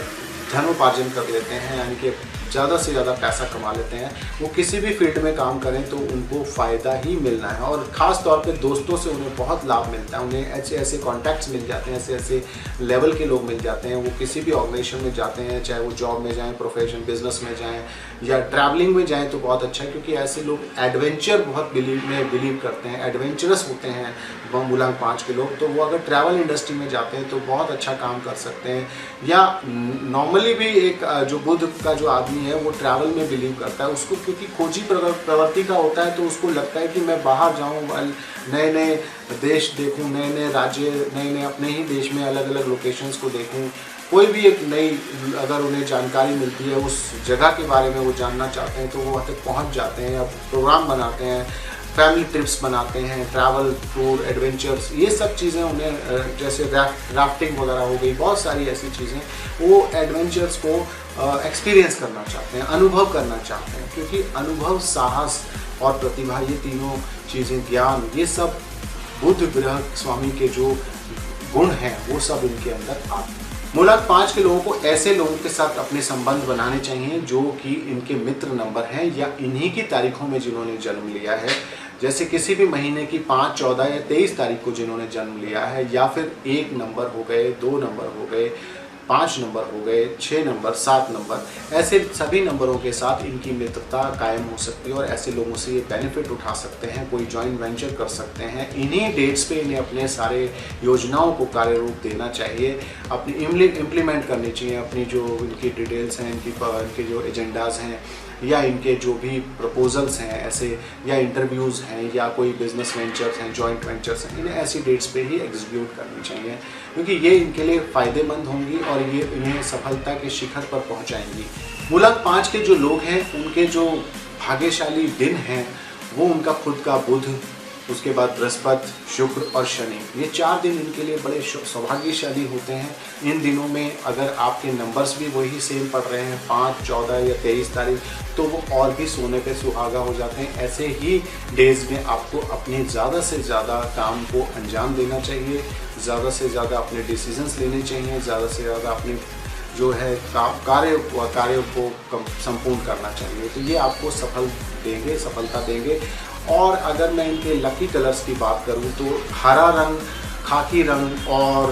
धनोपार्जन कर लेते हैं, यानी कि ज़्यादा से ज़्यादा पैसा कमा लेते हैं। वो किसी भी फील्ड में काम करें तो उनको फ़ायदा ही मिलना है, और ख़ास तौर पे दोस्तों से उन्हें बहुत लाभ मिलता है। उन्हें ऐसे ऐसे कॉन्टैक्ट्स मिल जाते हैं, ऐसे ऐसे लेवल के लोग मिल जाते हैं। वो किसी भी ऑर्गेनाइजेशन में जाते हैं, चाहे वो जॉब में जाएँ, प्रोफेशन बिजनेस में जाएँ या ट्रैवलिंग में जाएँ, तो बहुत अच्छा है, क्योंकि ऐसे लोग एडवेंचर बहुत बिलीव करते हैं, एडवेंचरस होते हैं मूलांक 5 के लोग। तो वो अगर ट्रैवल इंडस्ट्री में जाते हैं तो बहुत अच्छा काम कर सकते हैं। या नॉर्मली भी एक जो बुद्ध का जो आदमी है वो ट्रैवल में बिलीव करता है, उसको क्योंकि खोजी प्रवृत्ति का होता है, तो उसको लगता है कि मैं बाहर जाऊं, नए नए देश देखूं, नए नए राज्य, नए अपने ही देश में अलग अलग लोकेशंस को देखूं। कोई भी एक नई अगर उन्हें जानकारी मिलती है उस जगह के बारे में वो जानना चाहते हैं, तो वो वहाँ तक पहुँच जाते हैं, या प्रोग्राम बनाते हैं, फैमिली ट्रिप्स बनाते हैं, ट्रैवल टूर, एडवेंचर्स, ये सब चीज़ें उन्हें, जैसे राफ्टिंग वगैरह हो गई, बहुत सारी ऐसी चीज़ें, वो एडवेंचर्स को एक्सपीरियंस करना चाहते हैं, अनुभव करना चाहते हैं। क्योंकि अनुभव, साहस और प्रतिभा, ये तीनों चीज़ें, ज्ञान, ये सब बुद्ध ग्रह स्वामी के जो गुण हैं वो सब इनके अंदर आते हैं। मूलांक 5 के लोगों को ऐसे लोगों के साथ अपने संबंध बनाने चाहिए जो कि इनके मित्र नंबर हैं, या इन्हीं की तारीखों में जिन्होंने जन्म लिया है। जैसे किसी भी महीने की 5, 14 या 23 तारीख को जिन्होंने जन्म लिया है, या फिर 1 नंबर हो गए, 2 नंबर हो गए, 5 नंबर हो गए, 6 नंबर, 7 नंबर, ऐसे सभी नंबरों के साथ इनकी मित्रता कायम हो सकती है, और ऐसे लोगों से ये बेनिफिट उठा सकते हैं, कोई जॉइंट वेंचर कर सकते हैं। इन्हीं डेट्स पे इन्हें अपने सारे योजनाओं को कार्य रूप देना चाहिए, अपनी इम्प्लीमेंट करनी चाहिए। अपनी जो इनकी डिटेल्स हैं, इनके जो एजेंडाज हैं, या इनके जो भी प्रपोजल्स हैं ऐसे, या इंटरव्यूज़ हैं, या कोई बिजनेस वेंचर्स हैं, जॉइंट वेंचर्स हैं, इन्हें ऐसी डेट्स पे ही एग्जीक्यूट करनी चाहिए, क्योंकि ये इनके लिए फ़ायदेमंद होंगी और ये इन्हें सफलता के शिखर पर पहुंचाएंगी। मूलांक 5 के जो लोग हैं उनके जो भाग्यशाली दिन हैं वो उनका खुद का बुध, उसके बाद बृहस्पति, शुक्र और शनि, ये 4 दिन इनके लिए बड़े सौभाग्यशाली होते हैं। इन दिनों में अगर आपके नंबर्स भी वही सेम पड़ रहे हैं, 5, 14 या 23 तारीख, तो वो और भी सोने पे सुहागा हो जाते हैं। ऐसे ही डेज में आपको अपने ज़्यादा से ज़्यादा काम को अंजाम देना चाहिए, ज़्यादा से ज़्यादा अपने डिसीजंस लेने चाहिए, ज़्यादा से ज़्यादा अपने जो है कार्य को संपूर्ण करना चाहिए। तो ये आपको सफलता देंगे। और अगर मैं इनके लकी कलर्स की बात करूं तो हरा रंग खाकी रंग और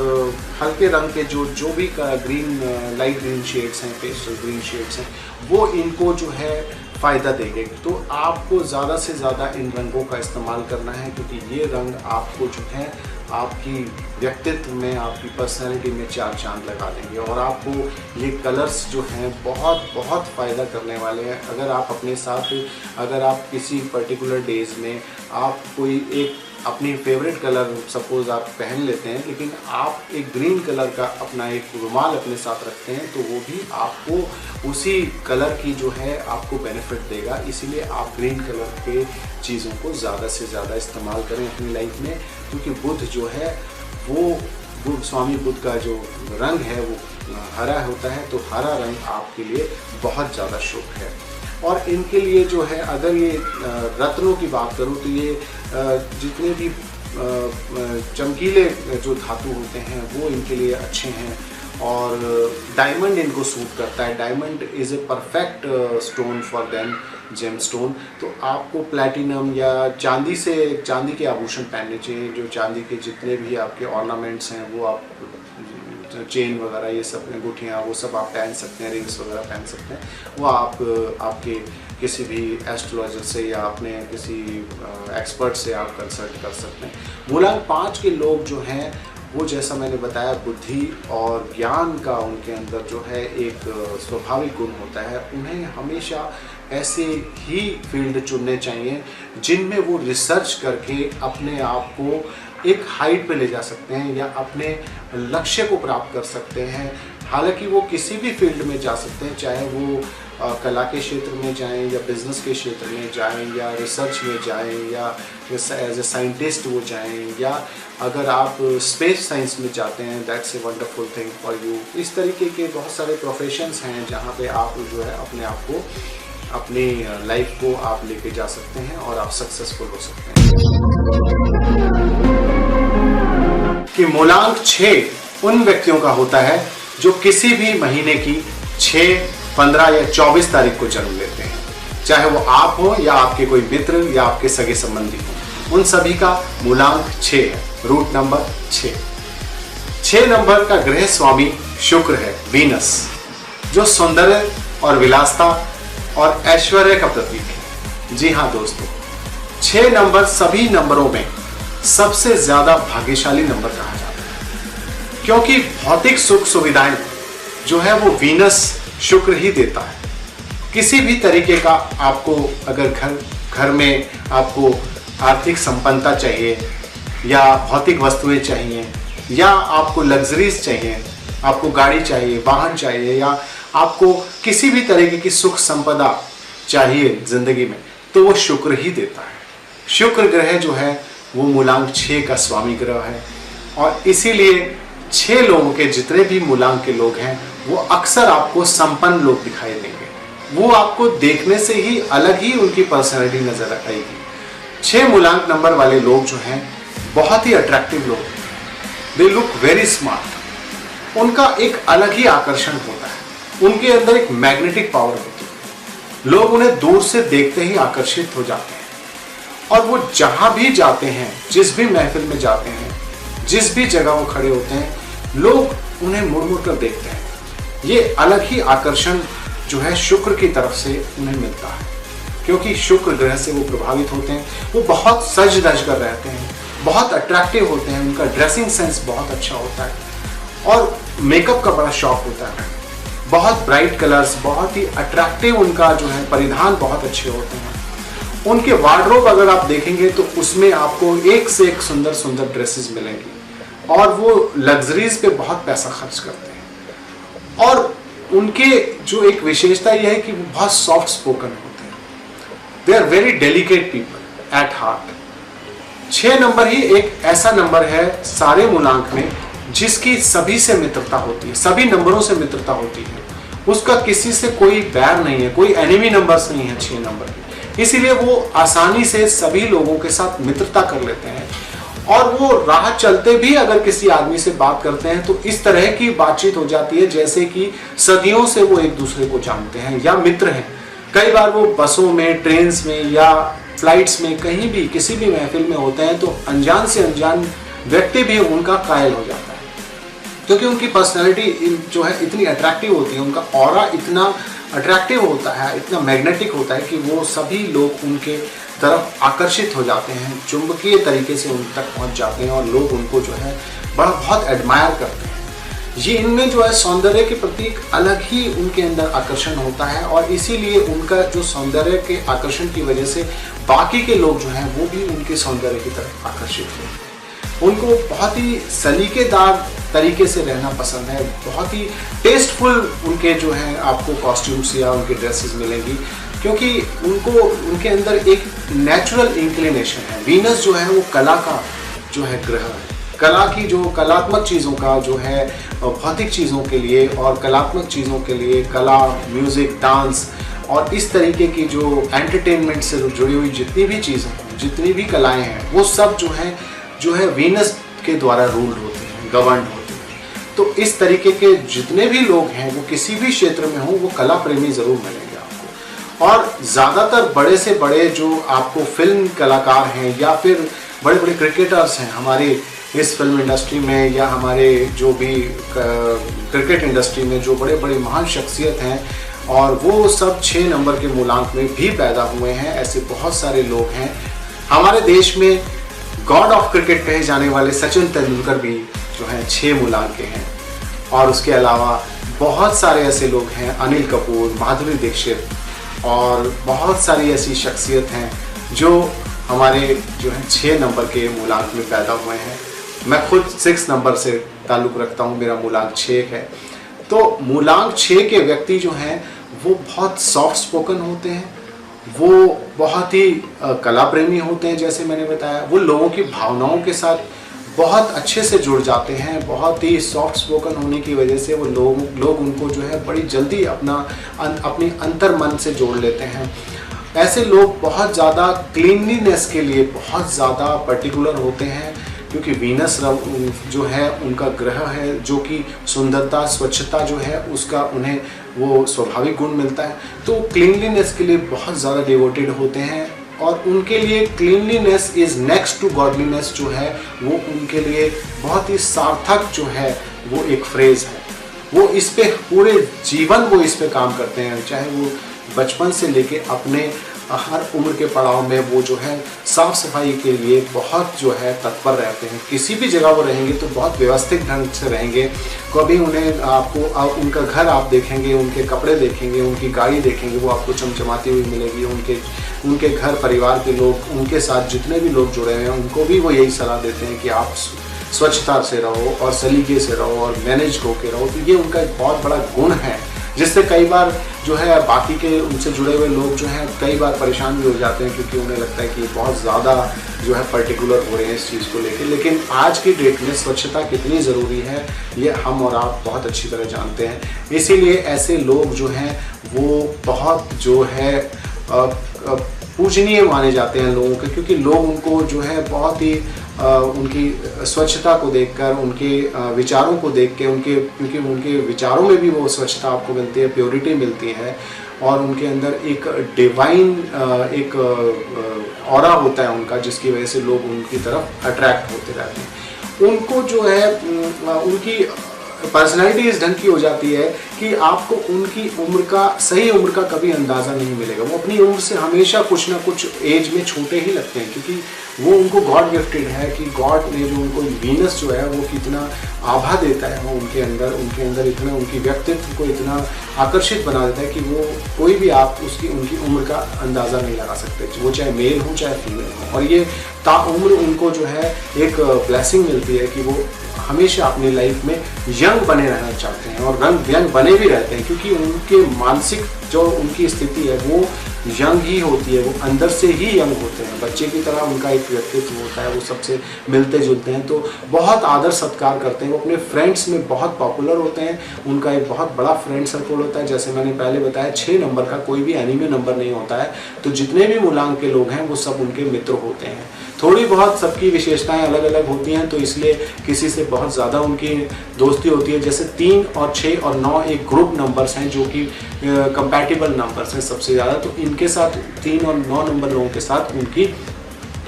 हल्के रंग के जो भी ग्रीन, लाइट ग्रीन शेड्स हैं, पेस्टल ग्रीन शेड्स हैं, वो इनको जो है फ़ायदा देंगे। तो आपको ज़्यादा से ज़्यादा इन रंगों का इस्तेमाल करना है, क्योंकि ये रंग आपको जो है आपकी व्यक्तित्व में, आपकी पर्सनैलिटी में चार चांद लगा देंगे। और आपको ये कलर्स जो हैं बहुत बहुत फ़ायदा करने वाले हैं। अगर आप अपने साथ, अगर आप किसी पर्टिकुलर डेज में आप कोई एक अपनी फेवरेट कलर सपोज़ आप पहन लेते हैं, लेकिन आप एक ग्रीन कलर का अपना एक रुमाल अपने साथ रखते हैं, तो वो भी आपको उसी कलर की जो है आपको बेनिफिट देगा। इसीलिए आप ग्रीन कलर के चीज़ों को ज़्यादा से ज़्यादा इस्तेमाल करें अपनी लाइफ में, क्योंकि बुध जो है वो स्वामी बुध का जो रंग है वो हरा होता है, तो हरा रंग आपके लिए बहुत ज़्यादा शुभ है। और इनके लिए जो है, अगर ये रत्नों की बात करूँ तो ये जितने भी चमकीले जो धातु होते हैं वो इनके लिए अच्छे हैं। और डायमंड इनको सूट करता है। Diamond is a perfect stone for them, gem stone. तो आपको प्लैटिनम या चांदी के आभूषण पहनने चाहिए। जो चांदी के जितने भी आपके ऑर्नामेंट्स हैं वो आप, चेन वगैरह, ये सब अंगूठियाँ, वो सब आप पहन सकते हैं, रिंग्स वगैरह पहन सकते हैं। वो आप आपके किसी भी एस्ट्रोलॉजर से या अपने किसी एक्सपर्ट से आप कंसल्ट कर सकते हैं। मूलांक 5 के लोग जो हैं वो, जैसा मैंने बताया, बुद्धि और ज्ञान का उनके अंदर जो है एक स्वाभाविक गुण होता है। उन्हें हमेशा ऐसे ही फील्ड चुनने चाहिए जिनमें वो रिसर्च करके अपने आप को एक हाइट पे ले जा सकते हैं या अपने लक्ष्य को प्राप्त कर सकते हैं। हालांकि वो किसी भी फील्ड में जा सकते हैं, चाहे वो कला के क्षेत्र में जाएं या बिजनेस के क्षेत्र में जाएं या रिसर्च में जाएं या एज ए साइंटिस्ट वो जाएं, या अगर आप स्पेस साइंस में जाते हैं, that's a wonderful thing for you. इस तरीके के बहुत सारे प्रोफेशंस हैं जहाँ पे आप जो है अपने आप को, अपनी लाइफ को आप लेके जा सकते हैं और आप सक्सेसफुल हो सकते हैं। कि मूलांक 6 उन व्यक्तियों का होता है जो किसी भी महीने की 6, 15 या 24 तारीख को जन्म लेते हैं, चाहे वो आप हो या आपके कोई मित्र या आपके सगे संबंधी हो। उन सभी का मूलांक 6 है, रूट नंबर 6। 6 नंबर का ग्रह स्वामी शुक्र है, वीनस, जो सौंदर्य और विलासता और ऐश्वर्य का प्रतीक है। जी हाँ दोस्तों, 6 नंबर सभी नंबरों में सबसे ज्यादा भाग्यशाली नंबर कहा जाता है, क्योंकि भौतिक सुख सुविधाएं जो है वो वीनस शुक्र ही देता है। किसी भी तरीके का आपको अगर घर में आपको आर्थिक संपन्नता चाहिए या भौतिक वस्तुएं चाहिए या आपको लग्जरीज चाहिए, आपको गाड़ी चाहिए, वाहन चाहिए, या आपको किसी भी तरीके की सुख संपदा चाहिए जिंदगी में, तो वो शुक्र ही देता है। शुक्र ग्रह जो है वो मूलांक 6 का स्वामी ग्रह है। और इसीलिए 6 लोगों के जितने भी मूलांक के लोग हैं वो अक्सर आपको संपन्न लोग दिखाई देंगे। वो आपको देखने से ही अलग ही उनकी पर्सनैलिटी नजर आएगी। 6 मूलांक नंबर वाले लोग जो हैं बहुत ही अट्रैक्टिव लोग हैं। They look very smart. उनका एक अलग ही आकर्षण होता है, उनके अंदर एक मैग्नेटिक पावर होती है। लोग उन्हें दूर से देखते ही आकर्षित हो जाते हैं और वो जहां भी जाते हैं, जिस भी महफिल में जाते हैं, जिस भी जगह वो खड़े होते हैं, लोग उन्हें मुड़ मुड़ कर देखते हैं। ये अलग ही आकर्षण जो है शुक्र की तरफ से उन्हें मिलता है, क्योंकि शुक्र ग्रह से वो प्रभावित होते हैं। वो बहुत सज धज कर रहते हैं, बहुत अट्रैक्टिव होते हैं, उनका ड्रेसिंग सेंस बहुत अच्छा होता है और मेकअप का बड़ा शौक होता है। बहुत ब्राइट कलर्स, बहुत ही अट्रैक्टिव उनका जो है परिधान बहुत अच्छे होते हैं। उनके वार्डरोब अगर आप देखेंगे तो उसमें आपको एक से एक सुंदर सुंदर ड्रेसेस मिलेंगी और वो लग्जरीज पे बहुत पैसा खर्च करते हैं। और उनके जो एक विशेषता यह है कि वो बहुत सॉफ्ट स्पोकन होते हैं। They are very delicate people at heart. 6 number ही एक ऐसा नंबर है सारे मूलांक में जिसकी सभी से मित्रता होती है, सभी नंबरों से मित्रता होती है। उसका किसी से कोई बैर नहीं है, कोई एनिमी नंबर्स नहीं है 6 नंबर की। इसीलिए वो आसानी से सभी लोगों के साथ मित्रता कर लेते हैं और वो राह चलते भी अगर किसी आदमी से बात करते हैं तो इस तरह की बातचीत हो जाती है जैसे कि सदियों से वो एक दूसरे को जानते हैं या मित्र हैं। कई बार वो बसों में, ट्रेन्स में या फ्लाइट्स में, कहीं भी किसी भी महफिल में होते हैं तो अनजान से अनजान व्यक्ति भी उनका कायल हो जाता है, क्योंकि उनकी पर्सनैलिटी जो है इतनी अट्रैक्टिव होती है, उनका ऑरा इतना अट्रैक्टिव होता है, इतना मैग्नेटिक होता है कि वो सभी लोग उनके तरफ आकर्षित हो जाते हैं, चुंबकीय तरीके से उन तक पहुंच जाते हैं और लोग उनको जो है बहुत एडमायर करते हैं। ये इनमें जो है सौंदर्य के प्रति एक अलग ही उनके अंदर आकर्षण होता है और इसीलिए उनका जो सौंदर्य के आकर्षण की वजह से बाकी के लोग जो हैं वो भी उनके सौंदर्य की तरफ आकर्षित होते हैं। उनको बहुत ही सलीकेदार तरीके से रहना पसंद है, बहुत ही टेस्टफुल उनके जो है आपको कॉस्ट्यूम्स या उनके ड्रेसेस मिलेंगी, क्योंकि उनके अंदर एक नेचुरल इंक्लिनेशन है। वीनस जो है वो कला का जो है ग्रह है, कला की जो कलात्मक चीज़ों का जो है भौतिक चीज़ों के लिए और कलात्मक चीज़ों के लिए कला, म्यूज़िक, डांस और इस तरीके की जो एंटरटेनमेंट से जुड़ी हुई जितनी भी चीज़ें हैं, जितनी भी कलाएं हैं, वो सब जो है वीनस के द्वारा रूल्ड होते हैं, गवर्न्ड होते हैं। तो इस तरीके के जितने भी लोग हैं वो किसी भी क्षेत्र में हो वो कला प्रेमी ज़रूर मिलेंगे आपको। और ज़्यादातर बड़े से बड़े जो आपको फिल्म कलाकार हैं या फिर बड़े बड़े क्रिकेटर्स हैं हमारे इस फिल्म इंडस्ट्री में या हमारे जो भी क्रिकेट इंडस्ट्री में जो बड़े बड़े महान शख्सियत हैं, और वो सब 6 नंबर के मूलांक में भी पैदा हुए हैं। ऐसे बहुत सारे लोग हैं। हमारे देश में गॉड ऑफ क्रिकेट कहे जाने वाले सचिन तेंदुलकर भी जो हैं 6 मूलांक के हैं। और उसके अलावा बहुत सारे ऐसे लोग हैं, अनिल कपूर, माधुरी दीक्षित और बहुत सारी ऐसी शख्सियत हैं जो हमारे जो है 6 नंबर के मूलांक में पैदा हुए हैं। मैं खुद 6 नंबर से ताल्लुक़ रखता हूँ, मेरा मूलांक 6 है। तो मूलांक 6 के व्यक्ति जो हैं वो बहुत सॉफ्ट स्पोकन होते हैं, वो बहुत ही कला प्रेमी होते हैं। जैसे मैंने बताया, वो लोगों की भावनाओं के साथ बहुत अच्छे से जुड़ जाते हैं। बहुत ही सॉफ्ट स्पोकन होने की वजह से वो लोग उनको जो है बड़ी जल्दी अपनी अंतर मन से जोड़ लेते हैं। ऐसे लोग बहुत ज़्यादा क्लीनलीनेस के लिए बहुत ज़्यादा पर्टिकुलर होते हैं, क्योंकि वीनस जो है उनका ग्रह है जो कि सुंदरता, स्वच्छता जो है उसका उन्हें वो स्वाभाविक गुण मिलता है। तो क्लीनलीनेस के लिए बहुत ज़्यादा डिवोटेड होते हैं और उनके लिए cleanliness is next to godliness जो है वो उनके लिए बहुत ही सार्थक जो है वो एक फ्रेज़ है। वो इस पे पूरे जीवन वो इस पे काम करते हैं, चाहे वो बचपन से लेके अपने हर उम्र के पड़ाव में वो जो है साफ सफाई के लिए बहुत जो है तत्पर रहते हैं। किसी भी जगह वो रहेंगे तो बहुत व्यवस्थित ढंग से रहेंगे। कभी उन्हें उनका घर आप देखेंगे, उनके कपड़े देखेंगे, उनकी गाड़ी देखेंगे, वो आपको चमचमाती हुई मिलेगी। उनके घर परिवार के लोग, उनके साथ जितने भी लोग जुड़े हैं उनको भी वो यही सलाह देते हैं कि आप स्वच्छता से रहो और सलीके से रहो और मैनेज होकर रहो। तो ये उनका एक बहुत बड़ा गुण है, जिससे कई बार जो है बाकी के उनसे जुड़े हुए लोग जो हैं कई बार परेशान भी हो जाते हैं, क्योंकि उन्हें लगता है कि बहुत ज़्यादा जो है पर्टिकुलर हो रहे हैं इस चीज़ को लेकर। लेकिन आज की डेट में स्वच्छता कितनी ज़रूरी है ये हम और आप बहुत अच्छी तरह जानते हैं। इसीलिए ऐसे लोग जो हैं वो बहुत जो है पूजनीय माने जाते हैं लोगों के, क्योंकि लोग उनको जो है बहुत ही उनकी स्वच्छता को देखकर, उनके विचारों को देख के, क्योंकि उनके विचारों में भी वो स्वच्छता आपको मिलती है, प्योरिटी मिलती है और उनके अंदर एक डिवाइन एक ऑरा होता है उनका, जिसकी वजह से लोग उनकी तरफ अट्रैक्ट होते रहते हैं। उनको जो है उनकी पर्सनैलिटी इस ढंग की हो जाती है कि आपको उनकी उम्र का, सही उम्र का कभी अंदाज़ा नहीं मिलेगा। वो अपनी उम्र से हमेशा कुछ ना कुछ एज में छोटे ही लगते हैं, क्योंकि वो उनको गॉड गिफ्टेड है कि गॉड ने जो उनको वीनस जो है वो कितना आभा देता है, वो उनके अंदर इतना, उनकी व्यक्तित्व को इतना आकर्षित बना देता है कि वो कोई भी आप उनकी उम्र का अंदाज़ा नहीं लगा सकते, वो चाहे मेल हो चाहे फीमेल हो। और ये ताउम्र उनको जो है एक ब्लेसिंग मिलती है कि वो हमेशा अपनी लाइफ में यंग बने रहना चाहते हैं और यंग बने भी रहते हैं, क्योंकि उनके मानसिक जो उनकी स्थिति है वो यंग ही होती है, वो अंदर से ही यंग होते हैं। बच्चे की तरह उनका एक व्यक्तित्व होता है, वो सबसे मिलते जुलते हैं, तो बहुत आदर सत्कार करते हैं। वो अपने फ्रेंड्स में बहुत पॉपुलर होते हैं, उनका एक बहुत बड़ा फ्रेंड सर्कल होता है। जैसे मैंने पहले बताया 6 नंबर का कोई भी एनिमी नंबर नहीं होता है, तो जितने भी मूलांक के लोग हैं वो सब उनके मित्र होते हैं। थोड़ी बहुत सबकी विशेषताएं अलग अलग होती हैं, तो इसलिए किसी से बहुत ज़्यादा उनकी दोस्ती होती है। जैसे 3 और 6 और 9 एक ग्रुप नंबर्स हैं जो कि कंपैटिबल नंबर्स हैं सबसे ज़्यादा, तो इनके साथ 3 और 9 नंबर लोगों के साथ उनकी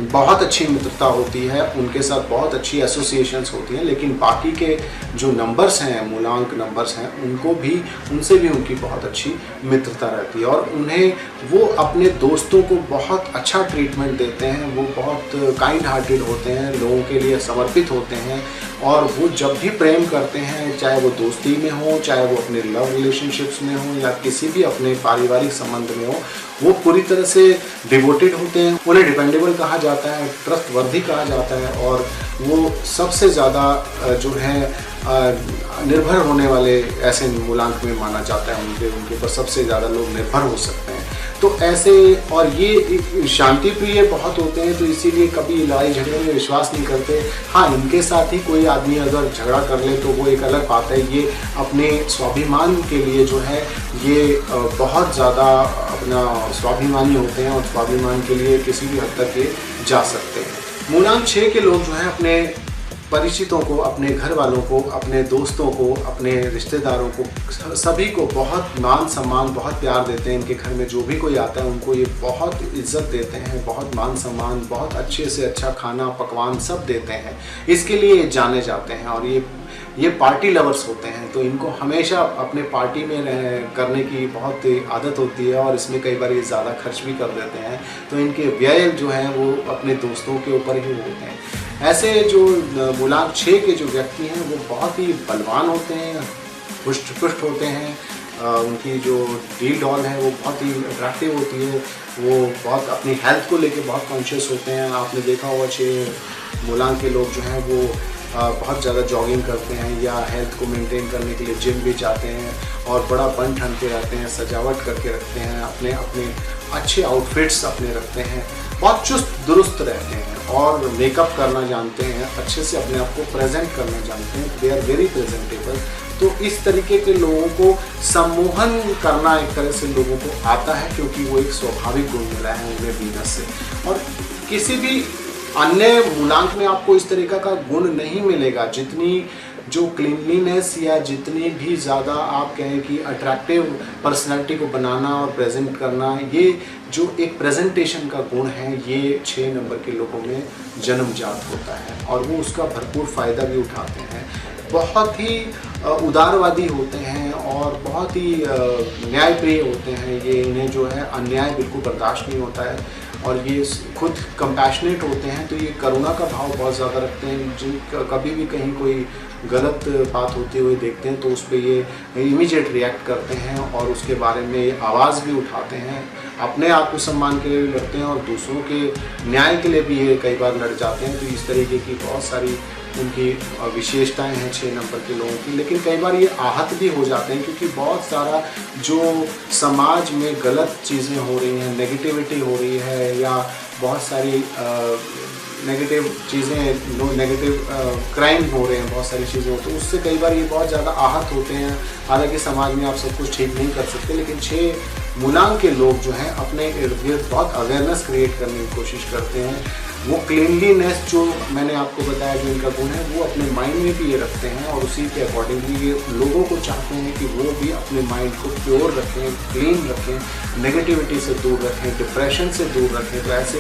बहुत अच्छी मित्रता होती है, उनके साथ बहुत अच्छी एसोसिएशंस होती हैं, लेकिन बाकी के जो नंबर्स हैं, मूलांक नंबर्स हैं, उनसे भी उनकी बहुत अच्छी मित्रता रहती है और उन्हें वो अपने दोस्तों को बहुत अच्छा ट्रीटमेंट देते हैं। वो बहुत काइंड हार्टेड होते हैं, लोगों के लिए समर्पित होते हैं और वो जब भी प्रेम करते हैं, चाहे वो दोस्ती में हो, चाहे वो अपने लव रिलेशनशिप्स में हो या किसी भी अपने पारिवारिक संबंध में हो, वो पूरी तरह से डिवोटेड होते हैं। उन्हें डिपेंडेबल कहा जाता है, ट्रस्टवर्दी कहा जाता है और वो सबसे ज़्यादा जो है निर्भर होने वाले ऐसे मूलांक में माना जाता है। उनके ऊपर सबसे ज़्यादा लोग निर्भर हो सकते हैं। तो ऐसे, और ये शांति प्रिय बहुत होते हैं, तो इसीलिए कभी लड़ाई झगड़े में विश्वास नहीं करते। हाँ, इनके साथ ही कोई आदमी अगर झगड़ा कर ले तो वो एक अलग बात है। ये अपने स्वाभिमान के लिए जो है ये बहुत ज़्यादा अपना स्वाभिमानी होते हैं और स्वाभिमान के लिए किसी भी हद तक ये जा सकते हैं। मूलांक 6 के लोग जो हैं अपने परिचितों को, अपने घर वालों को, अपने दोस्तों को, अपने रिश्तेदारों को, सभी को बहुत मान सम्मान, बहुत प्यार देते हैं। इनके घर में जो भी कोई आता है उनको ये बहुत इज्जत देते हैं, बहुत मान सम्मान, बहुत अच्छे से अच्छा खाना पकवान सब देते हैं। इसके लिए जाने जाते हैं और ये पार्टी लवर्स होते हैं, तो इनको हमेशा अपने पार्टी में करने की बहुत आदत होती है और इसमें कई बार ये ज़्यादा खर्च भी कर देते हैं। तो इनके व्यय जो हैं वो अपने दोस्तों के ऊपर ही होते हैं। ऐसे जो मूलांक 6 के जो व्यक्ति हैं वो बहुत ही बलवान होते हैं, पुष्ट पुष्ट होते हैं। उनकी जो डी डॉल है वो बहुत ही अट्रैक्टिव होती है। वो बहुत अपनी हेल्थ को लेके बहुत कॉन्शियस होते हैं। आपने देखा होगा 6 मूलांक के लोग जो हैं वो बहुत ज़्यादा जॉगिंग करते हैं या हेल्थ को मेंटेन करने के लिए जिम भी जाते हैं और बड़ा बन ठन के रहते हैं, सजावट करके रखते हैं, अपने अच्छे आउटफिट्स अपने रखते हैं, बहुत चुस्त दुरुस्त रहते हैं और मेकअप करना जानते हैं, अच्छे से अपने आप को प्रेजेंट करना जानते हैं। They are very presentable. तो इस तरीके के लोगों को सम्मोहन करना एक तरह से लोगों को आता है, क्योंकि वो एक स्वाभाविक गुण मिला है उन्हें वीनस से। और किसी भी अन्य मूलांक में आपको इस तरीका का गुण नहीं मिलेगा। जितनी जो क्लीनलीनेस या जितनी भी ज़्यादा आप कहें कि अट्रैक्टिव पर्सनैलिटी को बनाना और प्रेजेंट करना, ये जो एक प्रेजेंटेशन का गुण है, ये 6 नंबर के लोगों में जन्मजात होता है और वो उसका भरपूर फ़ायदा भी उठाते हैं। बहुत ही उदारवादी होते हैं और बहुत ही न्यायप्रिय होते हैं। ये इन्हें जो है अन्याय बिल्कुल बर्दाश्त नहीं होता है और ये खुद कंपैशनेट होते हैं। तो ये करुणा का भाव बहुत ज़्यादा रखते हैं। जिन कभी भी कहीं कोई गलत बात होते हुए देखते हैं तो उस पर ये इमीडिएट रिएक्ट करते हैं और उसके बारे में आवाज़ भी उठाते हैं। अपने आत्मसम्मान के लिए भी लड़ते हैं और दूसरों के न्याय के लिए भी ये कई बार लड़ जाते हैं। तो इस तरीके की बहुत सारी उनकी विशेषताएं हैं 6 नंबर के लोगों की। लेकिन कई बार ये आहत भी हो जाते हैं, क्योंकि बहुत सारा जो समाज में गलत चीज़ें हो रही हैं, नेगेटिविटी हो रही है या बहुत सारी नेगेटिव चीज़ें, नेगेटिव क्राइम हो रहे हैं, बहुत सारी चीज़ें, तो उससे कई बार ये बहुत ज़्यादा आहत होते हैं। हालांकि समाज में आप सब कुछ ठीक नहीं कर सकते, लेकिन 6 मूलांक के लोग जो हैं अपने इर्द गिर्द बहुत अवेयरनेस क्रिएट करने की कोशिश करते हैं। वो क्लीनलीनेस जो मैंने आपको बताया जो इनका गुण है, वो अपने माइंड में भी ये रखते हैं और उसी के अकॉर्डिंगली ये लोगों को चाहते हैं कि वो भी अपने माइंड को प्योर रखें, क्लीन रखें, नेगेटिविटी से दूर रखें, डिप्रेशन से दूर रखें। तो ऐसे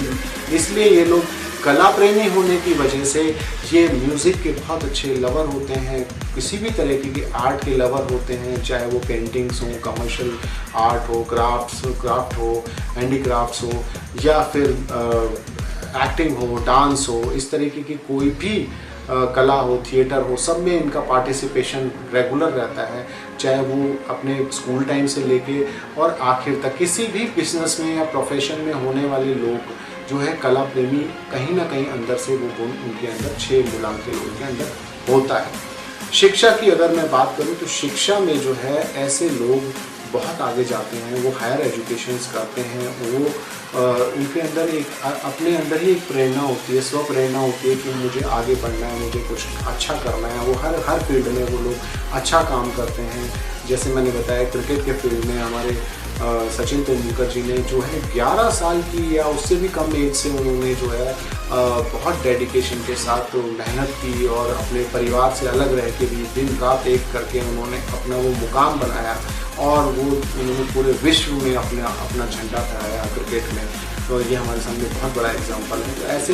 इसलिए ये लोग कला प्रेमी होने की वजह से ये म्यूज़िक के बहुत अच्छे लवर होते हैं। किसी भी तरह की आर्ट के लवर होते हैं, चाहे वो पेंटिंग्स हो, कमर्शियल आर्ट हो, क्राफ्ट हो, हैंडीक्राफ्ट्स हो या फिर एक्टिंग हो, डांस हो, इस तरीके की कोई भी कला हो, थिएटर हो, सब में इनका पार्टिसिपेशन रेगुलर रहता है। चाहे वो अपने स्कूल टाइम से लेके और आखिर तक किसी भी बिजनेस में या प्रोफेशन में होने वाले लोग जो है कला प्रेमी, कहीं ना कहीं अंदर से वो गुण उनके अंदर 6 मूलांक के लोगों के अंदर होता है। शिक्षा की अगर मैं बात करूं तो शिक्षा में जो है ऐसे लोग बहुत आगे जाते हैं। वो हायर एजुकेशंस करते हैं। वो उनके अंदर अपने अंदर ही एक प्रेरणा होती है, स्व प्रेरणा होती है कि मुझे आगे बढ़ना है, मुझे कुछ अच्छा करना है। वो हर फील्ड में वो लोग अच्छा काम करते हैं। जैसे मैंने बताया क्रिकेट के फील्ड में हमारे सचिन तेंदुलकर जी ने जो है 11 साल की या उससे भी कम एज से उन्होंने जो है बहुत डेडिकेशन के साथ मेहनत की और अपने परिवार से अलग रह के भी दिन रात एक करके उन्होंने अपना वो मुकाम बनाया और वो उन्होंने पूरे विश्व में अपना झंडा फहराया क्रिकेट में। तो ये हमारे सामने बहुत बड़ा एग्जाम्पल है। तो ऐसे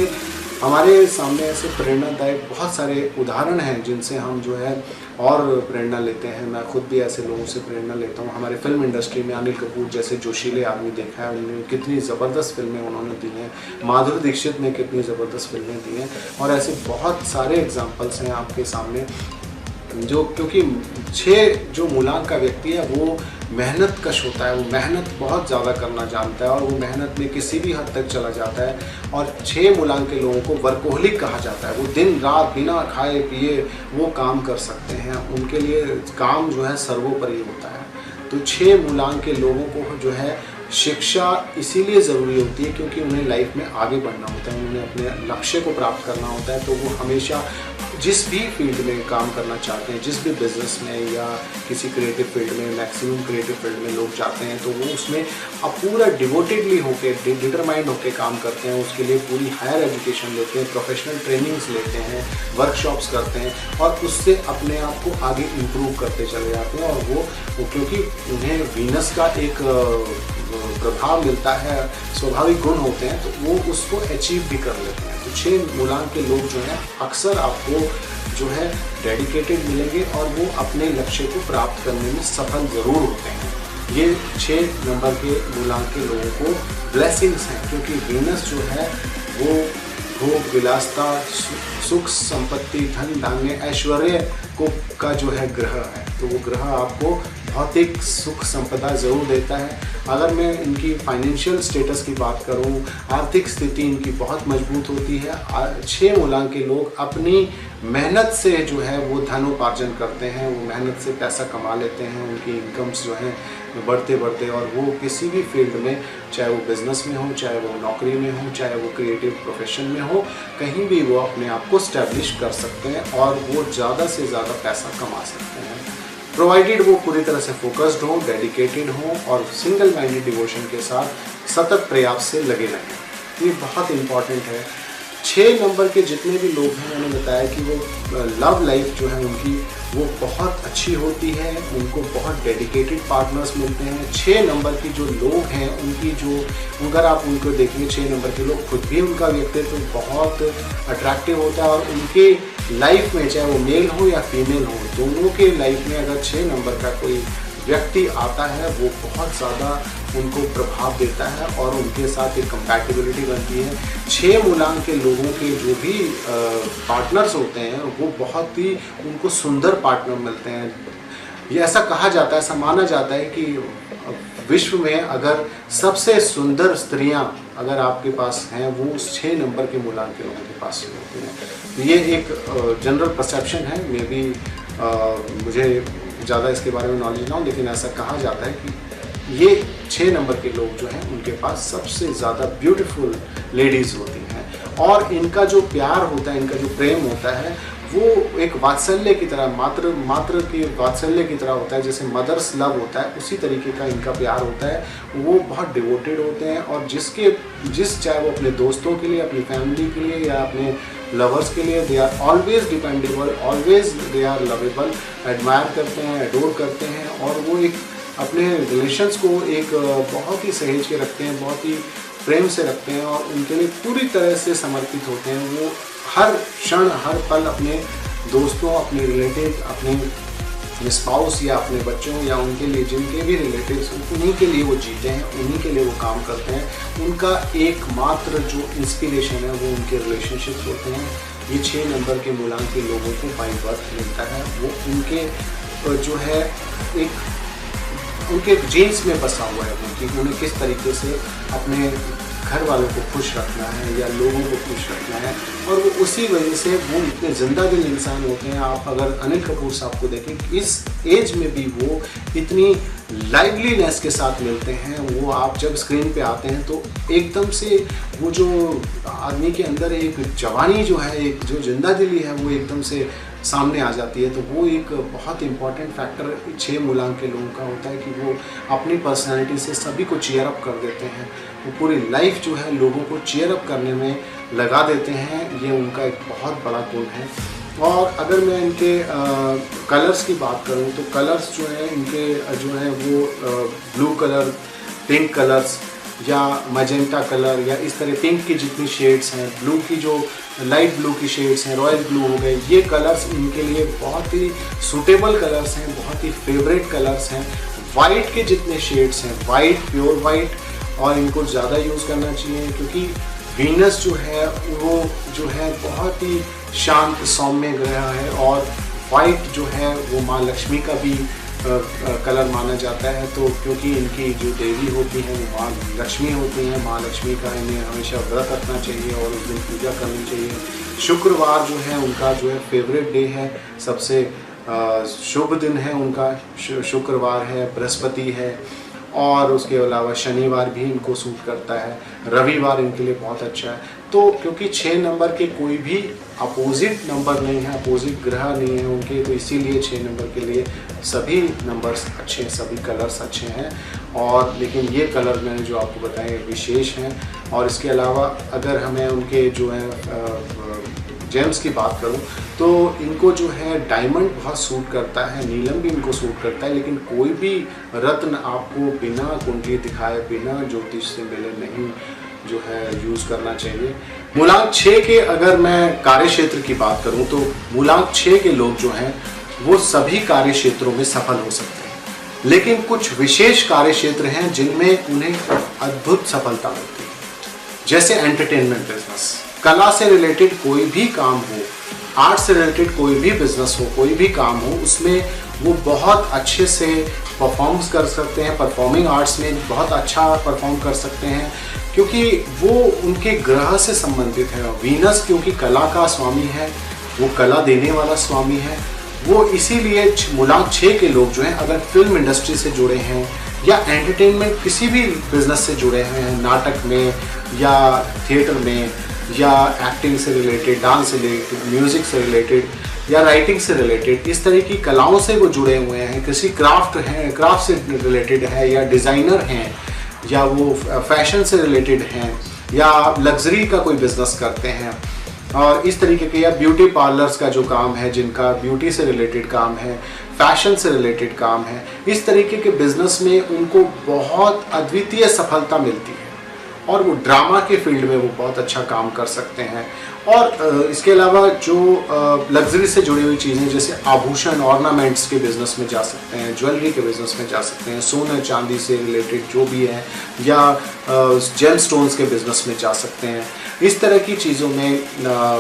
हमारे सामने ऐसे प्रेरणादायक बहुत सारे उदाहरण हैं जिनसे हम जो है और प्रेरणा लेते हैं। मैं खुद भी ऐसे लोगों से प्रेरणा लेता हूँ। हमारे फिल्म इंडस्ट्री में अनिल कपूर जैसे जोशीले आदमी देखा है, उन्होंने कितनी ज़बरदस्त फिल्में उन्होंने दी हैं। माधुरी दीक्षित ने कितनी ज़बरदस्त फिल्में दी हैं, और ऐसे बहुत सारे एग्जाम्पल्स हैं आपके सामने जो, क्योंकि 6 जो मूलांक का व्यक्ति है वो मेहनत कश होता है, वो मेहनत बहुत ज़्यादा करना जानता है और वो मेहनत में किसी भी हद तक चला जाता है। और 6 मूलांक के लोगों को वर्कोहलिक कहा जाता है। वो दिन रात बिना खाए पिए वो काम कर सकते हैं, उनके लिए काम जो है सर्वोपरि होता है। तो 6 मूलांक के लोगों को जो है शिक्षा इसीलिए ज़रूरी होती है क्योंकि उन्हें लाइफ में आगे बढ़ना होता है, उन्हें अपने लक्ष्य को प्राप्त करना होता है। तो वो हमेशा जिस भी फील्ड में काम करना चाहते हैं, जिस भी बिजनेस में या किसी क्रिएटिव फील्ड में, मैक्सिमम क्रिएटिव फील्ड में लोग जाते हैं, तो वो उसमें अब पूरा डिवोटेडली होके, डिटरमाइंड होके काम करते हैं। उसके लिए पूरी हायर एजुकेशन लेते हैं, प्रोफेशनल ट्रेनिंग्स लेते हैं, वर्कशॉप्स करते हैं और उससे अपने आप को आगे इम्प्रूव करते चले जाते हैं। और वो क्योंकि उन्हें वीनस का एक प्रभाव मिलता है, स्वाभाविक गुण होते हैं, तो वो उसको अचीव भी कर लेते हैं। तो 6 मूलांक के लोग जो हैं अक्सर आपको जो है डेडिकेटेड मिलेंगे और वो अपने लक्ष्य को प्राप्त करने में सफल ज़रूर होते हैं। ये 6 नंबर के मूलांक के लोगों को ब्लेसिंग्स हैं, क्योंकि वीनस जो है वो भोग विलासता, सुख संपत्ति, धन धान्य, ऐश्वर्य को का जो है ग्रह है। तो वो ग्रह आपको भौतिक सुख संपदा ज़रूर देता है। अगर मैं इनकी फाइनेंशियल स्टेटस की बात करूं, आर्थिक स्थिति इनकी बहुत मजबूत होती है। 6 मूलांक के लोग अपनी मेहनत से जो है वो धनोपार्जन करते हैं, वो मेहनत से पैसा कमा लेते हैं, उनकी इनकम्स जो हैं बढ़ते बढ़ते, और वो किसी भी फील्ड में, चाहे वो बिजनेस में हो, चाहे वो नौकरी में हो, चाहे वो क्रिएटिव प्रोफेशन में हो, कहीं भी वो अपने आप को स्टैब्लिश कर सकते हैं और वो ज़्यादा से ज़्यादा पैसा कमा सकते हैं, प्रोवाइडेड वो पूरी तरह से फोकस्ड हो, डेडिकेटेड हो और सिंगल माइंडेड डिवोशन के साथ सतत प्रयास से लगे रहें। ये बहुत इम्पॉर्टेंट है। 6 नंबर के जितने भी लोग हैं, मैंने बताया कि वो लव लाइफ जो है उनकी वो बहुत अच्छी होती है, उनको बहुत डेडिकेटेड पार्टनर्स मिलते हैं। 6 नंबर की जो लोग हैं उनकी जो, अगर आप उनको देखेंगे 6 नंबर के लोग, खुद भी उनका व्यक्तित्व बहुत अट्रैक्टिव होता है और उनके लाइफ में, चाहे वो मेल हो या फीमेल हो, दोनों के लाइफ में अगर 6 नंबर का कोई व्यक्ति आता है वो बहुत ज़्यादा उनको प्रभाव देता है और उनके साथ एक कंपैटिबिलिटी बनती है। 6 मूलांक के लोगों के जो भी पार्टनर्स होते हैं वो बहुत ही उनको सुंदर पार्टनर मिलते हैं। ये ऐसा कहा जाता है, ऐसा माना जाता है कि विश्व में अगर सबसे सुंदर स्त्रियां अगर आपके पास हैं वो उस 6 नंबर के मूलांक के लोगों के पास होती हैं। तो ये एक जनरल परसेप्शन है, मे बी मुझे ज़्यादा इसके बारे में नॉलेज ना हो, लेकिन ऐसा कहा जाता है कि ये 6 नंबर के लोग जो हैं उनके पास सबसे ज़्यादा ब्यूटीफुल लेडीज़ होती हैं और इनका जो प्यार होता है, इनका जो प्रेम होता है वो एक वात्सल्य की तरह, मात्र की वात्सल्य की तरह होता है। जैसे मदर्स लव होता है उसी तरीके का इनका प्यार होता है। वो बहुत डिवोटेड होते हैं और चाहे वो अपने दोस्तों के लिए, अपनी फैमिली के लिए या अपने लवर्स के लिए, they are always dependable, always they are lovable, admire करते हैं, एडोर करते हैं और वो एक अपने रिलेशंस को एक बहुत ही सहेज के रखते हैं, बहुत ही प्रेम से रखते हैं और उनके लिए पूरी तरह से समर्पित होते हैं। वो हर क्षण हर पल अपने दोस्तों, अपने रिलेटिव, अपने स्पाउस या अपने बच्चों या उनके लिए जिनके भी रिलेटिव्स, उन्हीं के लिए वो जीते हैं, उन्हीं के लिए वो काम करते हैं। उनका एकमात्र जो इंस्पिरेशन है वो उनके रिलेशनशिप्स होते हैं। ये 6 नंबर के मूलांक के लोगों को बाय बर्थ मिलता है। वो उनके जो है उनके जीन्स में बसा हुआ है वो कि उन्हें किस तरीके से अपने घर वालों को खुश रखना है या लोगों को खुश रखना है और वो उसी वजह से वो इतने जिंदा दिल इंसान होते हैं। आप अगर अनिल कपूर साहब को देखें, इस एज में भी वो इतनी लाइवलीनेस के साथ मिलते हैं। वो आप जब स्क्रीन पे आते हैं तो एकदम से वो जो आदमी के अंदर एक जवानी जो है, एक जो जिंदा दिली है वो एकदम से सामने आ जाती है। तो वो एक बहुत इंपॉर्टेंट फैक्टर 6 मूलांक के लोगों का होता है कि वो अपनी पर्सनैलिटी से सभी को चीयर अप कर देते हैं। वो पूरी लाइफ जो है लोगों को चीयर अप करने में लगा देते हैं। ये उनका एक बहुत बड़ा गुण है। और अगर मैं इनके कलर्स की बात करूं तो कलर्स जो है इनके जो है वो ब्लू कलर, पिंक कलर्स या मजेंटा कलर या इस तरह पिंक की जितनी शेड्स हैं, ब्लू की जो लाइट ब्लू की शेड्स हैं, रॉयल ब्लू हो गए, ये कलर्स इनके लिए बहुत ही सूटेबल कलर्स हैं, बहुत ही फेवरेट कलर्स हैं। वाइट के जितने शेड्स हैं, वाइट, प्योर वाइट, और इनको ज़्यादा यूज़ करना चाहिए क्योंकि वीनस जो है वो जो है बहुत ही शांत सौम्य ग्रह है, और वाइट जो है वो माँ लक्ष्मी का भी कलर माना जाता है। तो क्योंकि इनकी जो देवी होती हैं वो माँ लक्ष्मी होती हैं, माँ लक्ष्मी का इन्हें हमेशा व्रत रखना चाहिए और उस दिन पूजा करनी चाहिए। शुक्रवार जो है उनका जो है फेवरेट डे है, सबसे शुभ दिन है उनका, शुक्रवार है, बृहस्पति है, और उसके अलावा शनिवार भी इनको सूट करता है, रविवार इनके लिए बहुत अच्छा है। तो क्योंकि 6 नंबर के कोई भी अपोजिट नंबर नहीं है, अपोजिट ग्रह नहीं है उनके, तो इसीलिए 6 नंबर के लिए सभी नंबर्स अच्छे हैं, सभी कलर्स अच्छे हैं। और लेकिन ये कलर मैंने जो आपको बताए विशेष हैं। और इसके अलावा अगर हमें उनके जो है जेम्स की बात करूं तो इनको जो है डायमंड बहुत सूट करता है, नीलम भी इनको सूट करता है, लेकिन कोई भी रत्न आपको बिना कुंडली दिखाए, बिना ज्योतिष से मिले नहीं जो है यूज़ करना चाहिए। मूलांक 6 के अगर मैं कार्य क्षेत्र की बात करूं तो मूलांक 6 के लोग जो हैं वो सभी कार्य क्षेत्रों में सफल हो सकते हैं, लेकिन कुछ विशेष कार्य क्षेत्र हैं जिनमें उन्हें अद्भुत सफलता मिलती है, जैसे एंटरटेनमेंट बिजनेस, कला से रिलेटेड कोई भी काम हो, आर्ट से रिलेटेड कोई भी बिजनेस हो, कोई भी काम हो, उसमें वो बहुत अच्छे से परफॉर्म कर सकते हैं। परफॉर्मिंग आर्ट्स में बहुत अच्छा परफॉर्म कर सकते हैं क्योंकि वो उनके ग्रह से संबंधित है। वीनस क्योंकि कला का स्वामी है, वो कला देने वाला स्वामी है, वो इसीलिए मूलांक 6 के लोग जो हैं अगर फिल्म इंडस्ट्री से जुड़े हैं या एंटरटेनमेंट किसी भी बिजनेस से जुड़े हैं, नाटक में या थिएटर में या एक्टिंग से रिलेटेड, डांस से रिलेटेड, म्यूजिक से रिलेटेड या राइटिंग से रिलेटेड, इस तरह की कलाओं से वो जुड़े हुए हैं, किसी क्राफ्ट से रिलेटेड है या डिज़ाइनर हैं या वो फैशन से रिलेटेड हैं या लग्जरी का कोई बिजनेस करते हैं, और इस तरीके के या ब्यूटी पार्लर्स का जो काम है, जिनका ब्यूटी से रिलेटेड काम है, फैशन से रिलेटेड काम है, इस तरीके के बिजनेस में उनको बहुत अद्वितीय सफलता मिलती है और वो ड्रामा के फील्ड में वो बहुत अच्छा काम कर सकते हैं। और इसके अलावा जो लग्जरी से जुड़ी हुई चीज़ें जैसे आभूषण, ऑर्नामेंट्स के बिजनेस में जा सकते हैं, ज्वेलरी के बिजनेस में जा सकते हैं, सोने चांदी से रिलेटेड जो भी है, या जेम स्टोन्स के बिजनेस में जा सकते हैं। इस तरह की चीज़ों में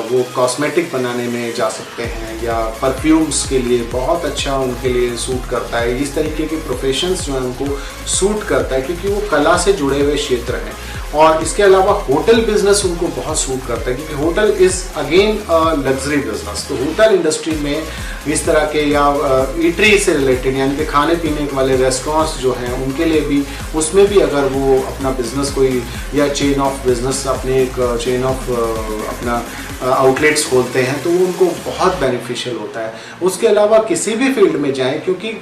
वो कॉस्मेटिक बनाने में जा सकते हैं, या परफ्यूम्स के लिए बहुत अच्छा उनके लिए सूट करता है। इस तरीके के प्रोफेशंस जो है उनको सूट करता है क्योंकि वो कला से जुड़े हुए क्षेत्र हैं। और इसके अलावा होटल बिजनेस उनको बहुत सूट करता है क्योंकि hotel is again luxury business. तो होटल इंडस्ट्री में इस तरह के या ईटरी से रिलेटेड यानी कि खाने पीने वाले रेस्टोरेंट्स जो हैं उनके लिए भी, उसमें भी अगर वो अपना बिजनेस कोई या चेन ऑफ बिजनेस अपने एक चेन ऑफ अपना आउटलेट्स खोलते हैं तो वो उनको बहुत बेनिफिशियल होता है। उसके अलावा किसी भी फील्ड में जाएं, क्योंकि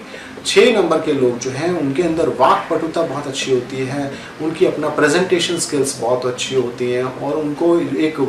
6 नंबर के लोग जो हैं उनके अंदर वाक पटुता बहुत अच्छी होती है, उनकी अपना प्रेजेंटेशन स्किल्स बहुत अच्छी होती हैं और उनको एक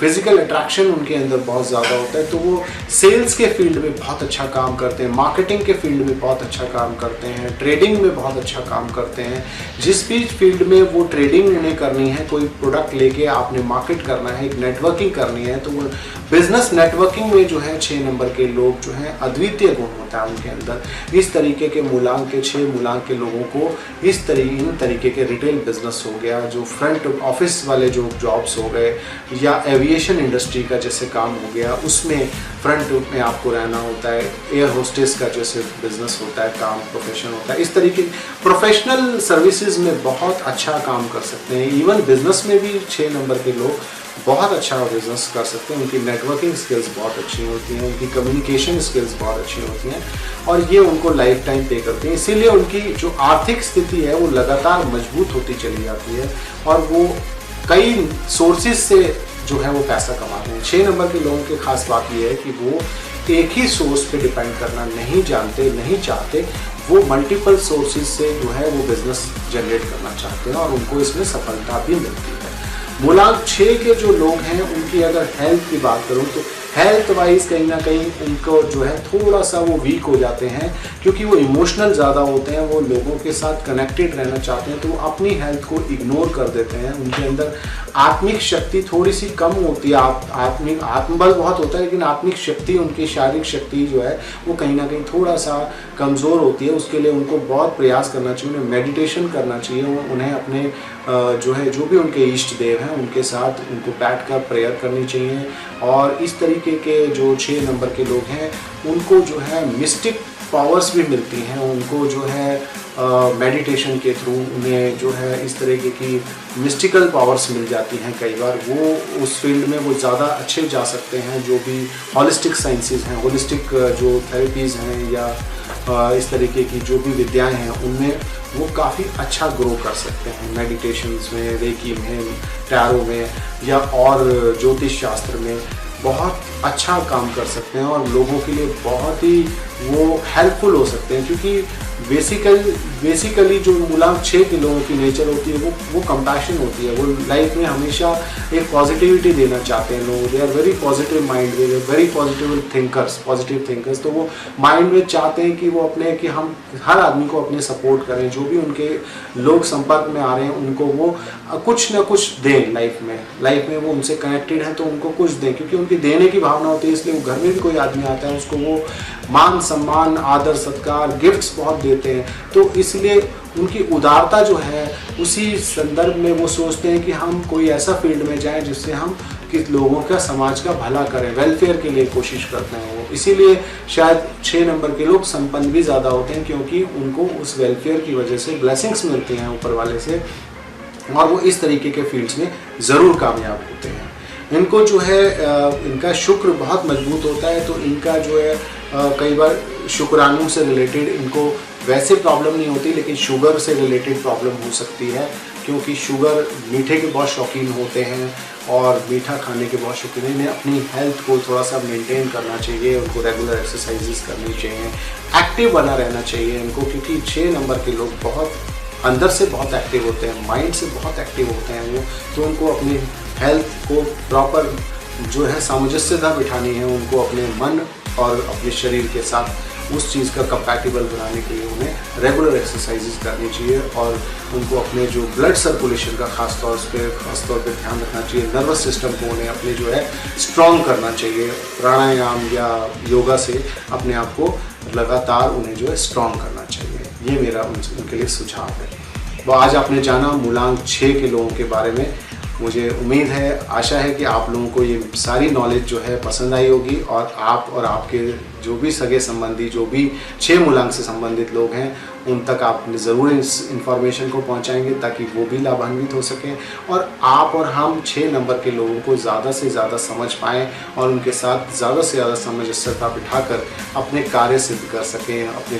फिजिकल अट्रैक्शन उनके अंदर बहुत ज़्यादा होता है। तो वो सेल्स के फील्ड में बहुत अच्छा काम करते हैं, मार्केटिंग के फील्ड में बहुत अच्छा काम करते हैं, ट्रेडिंग में बहुत अच्छा काम करते हैं। जिस भी फील्ड में वो ट्रेडिंग उन्हें करनी है, कोई प्रोडक्ट लेके आपने मार्केट करना है, एक नेटवर्किंग करनी है, तो वो बिजनेस नेटवर्किंग में जो है 6 नंबर के लोग जो हैं अद्वितीय गुण होता है उनके अंदर। इस तरीके के मूलांक के 6 मूलांक के लोगों को इन तरीके के रिटेल बिजनेस हो गया, जो फ्रंट ऑफिस वाले जो जॉब्स हो गए, या एविएशन इंडस्ट्री का जैसे काम हो गया, उसमें फ्रंट में आपको रहना होता है, एयर होस्टेस का जैसे बिजनेस होता है, काम प्रोफेशन होता है। इस तरीके प्रोफेशनल सर्विसेज में बहुत अच्छा काम कर सकते हैं। इवन बिजनेस में भी 6 नंबर के लोग बहुत अच्छा बिजनेस कर सकते हैं। उनकी नेटवर्किंग स्किल्स बहुत अच्छी होती हैं, उनकी कम्युनिकेशन स्किल्स बहुत अच्छी होती हैं और ये उनको लाइफ टाइम पे करती हैं। इसीलिए उनकी जो आर्थिक स्थिति है वो लगातार मजबूत होती चली जाती है और वो कई सोर्सेज से जो है वो पैसा कमाते हैं। 6 नंबर के लोगों की खास बात ये है कि वो एक ही सोर्स पे डिपेंड करना नहीं जानते, नहीं चाहते, वो मल्टीपल सोर्सेज से जो है वो बिजनेस जनरेट करना चाहते हैं और उनको इसमें सफलता भी मिलती है। मूलांक 6 के जो लोग हैं उनकी अगर हेल्थ की बात करूं तो हेल्थ वाइज कहीं ना कहीं उनको जो है थोड़ा सा वो वीक हो जाते हैं, क्योंकि वो इमोशनल ज़्यादा होते हैं, वो लोगों के साथ कनेक्टेड रहना चाहते हैं, तो वो अपनी हेल्थ को इग्नोर कर देते हैं। उनके अंदर आत्मिक शक्ति थोड़ी सी कम होती है, आत्मिक आत्मबल बहुत होता है, लेकिन आत्मिक शक्ति, उनकी शारीरिक शक्ति जो है वो कहीं ना कहीं थोड़ा सा कमज़ोर होती है। उसके लिए उनको बहुत प्रयास करना चाहिए, उन्हें मेडिटेशन करना चाहिए, उन्हें अपने जो है जो भी उनके इष्ट देव हैं उनके साथ उनको बैठकर प्रेयर करनी चाहिए। और इस तरीके के जो 6 नंबर के लोग हैं उनको जो है मिस्टिक पावर्स भी मिलती हैं, उनको जो है मेडिटेशन के थ्रू उन्हें जो है इस तरीके की मिस्टिकल पावर्स मिल जाती हैं। कई बार वो उस फील्ड में वो ज़्यादा अच्छे जा सकते हैं, जो भी हॉलिस्टिक साइंसेज हैं, हॉलिस्टिक जो थेरेपीज़ हैं या इस तरीके की जो भी विद्याएं हैं उनमें वो काफ़ी अच्छा ग्रो कर सकते हैं। मेडिटेशंस में, रेकी में, टैरो में या और ज्योतिष शास्त्र में बहुत अच्छा काम कर सकते हैं और लोगों के लिए बहुत ही वो हेल्पफुल हो सकते हैं, क्योंकि बेसिकली जो मूलांक 6 के लोगों की नेचर होती है वो कंपैशन होती है। वो लाइफ में हमेशा एक पॉजिटिविटी देना चाहते हैं लोग, they are very positive mind, they are very positive thinkers. तो वो माइंड में चाहते हैं कि वो अपने कि हम हर आदमी को अपने सपोर्ट करें, जो भी उनके लोग संपर्क में आ रहे हैं उनको वो कुछ ना कुछ दें लाइफ में वो उनसे कनेक्टेड हैं तो उनको कुछ दें, क्योंकि उनकी देने की भावना होती है। इसलिए वो घर में भी कोई आदमी आता है उसको वो मान सम्मान, आदर सत्कार, गिफ्ट्स बहुत देते हैं। तो इसलिए उनकी उदारता जो है उसी संदर्भ में वो सोचते हैं कि हम कोई ऐसा फील्ड में जाएं जिससे हम किस लोगों का, समाज का भला करें, वेलफेयर के लिए कोशिश करते हैं वो। इसीलिए शायद 6 नंबर के लोग संपन्न भी ज़्यादा होते हैं, क्योंकि उनको उस वेलफेयर की वजह से ब्लेसिंग्स मिलती हैं ऊपर वाले से, और वो इस तरीके के फील्ड्स में ज़रूर कामयाब होते हैं। इनको जो है इनका शुक्र बहुत मजबूत होता है, तो इनका जो है कई बार शुक्राणु से रिलेटेड इनको वैसे प्रॉब्लम नहीं होती, लेकिन शुगर से रिलेटेड प्रॉब्लम हो सकती है, क्योंकि शुगर मीठे के बहुत शौकीन होते हैं और मीठा खाने के बहुत शौकीन हैं। इन्हें अपनी हेल्थ को थोड़ा सा मेंटेन करना चाहिए, उनको रेगुलर एक्सरसाइजेस करनी चाहिए, एक्टिव बना रहना चाहिए इनको, क्योंकि 6 नंबर के लोग बहुत अंदर से बहुत एक्टिव होते हैं, माइंड से बहुत एक्टिव होते हैं वो। तो उनको अपनी हेल्थ को प्रॉपर जो है सामंजस्यता बिठानी है, उनको अपने मन और अपने शरीर के साथ उस चीज़ का कंपैटिबल बनाने के लिए उन्हें रेगुलर एक्सरसाइजेस करनी चाहिए, और उनको अपने जो ब्लड सर्कुलेशन का खास तौर पे ध्यान रखना चाहिए। नर्वस सिस्टम को उन्हें अपने जो है स्ट्रॉन्ग करना चाहिए, प्राणायाम या योगा से अपने आप को लगातार उन्हें जो है स्ट्रॉन्ग करना चाहिए। ये मेरा उनके लिए सुझाव है। तो आज आपने जाना मूलांक 6 के लोगों के बारे में। मुझे उम्मीद है, आशा है कि आप लोगों को ये सारी नॉलेज जो है पसंद आई होगी, और आप और आपके जो भी सगे संबंधी, जो भी 6 मूलांक से संबंधित लोग हैं, उन तक आप ज़रूर इस इन्फॉर्मेशन को पहुंचाएंगे ताकि वो भी लाभान्वित हो सकें, और आप और हम 6 नंबर के लोगों को ज़्यादा से ज़्यादा समझ पाएँ और उनके साथ ज़्यादा से ज़्यादा सामंजस्यता बिठाकर अपने कार्य सिद्ध कर सकें, अपने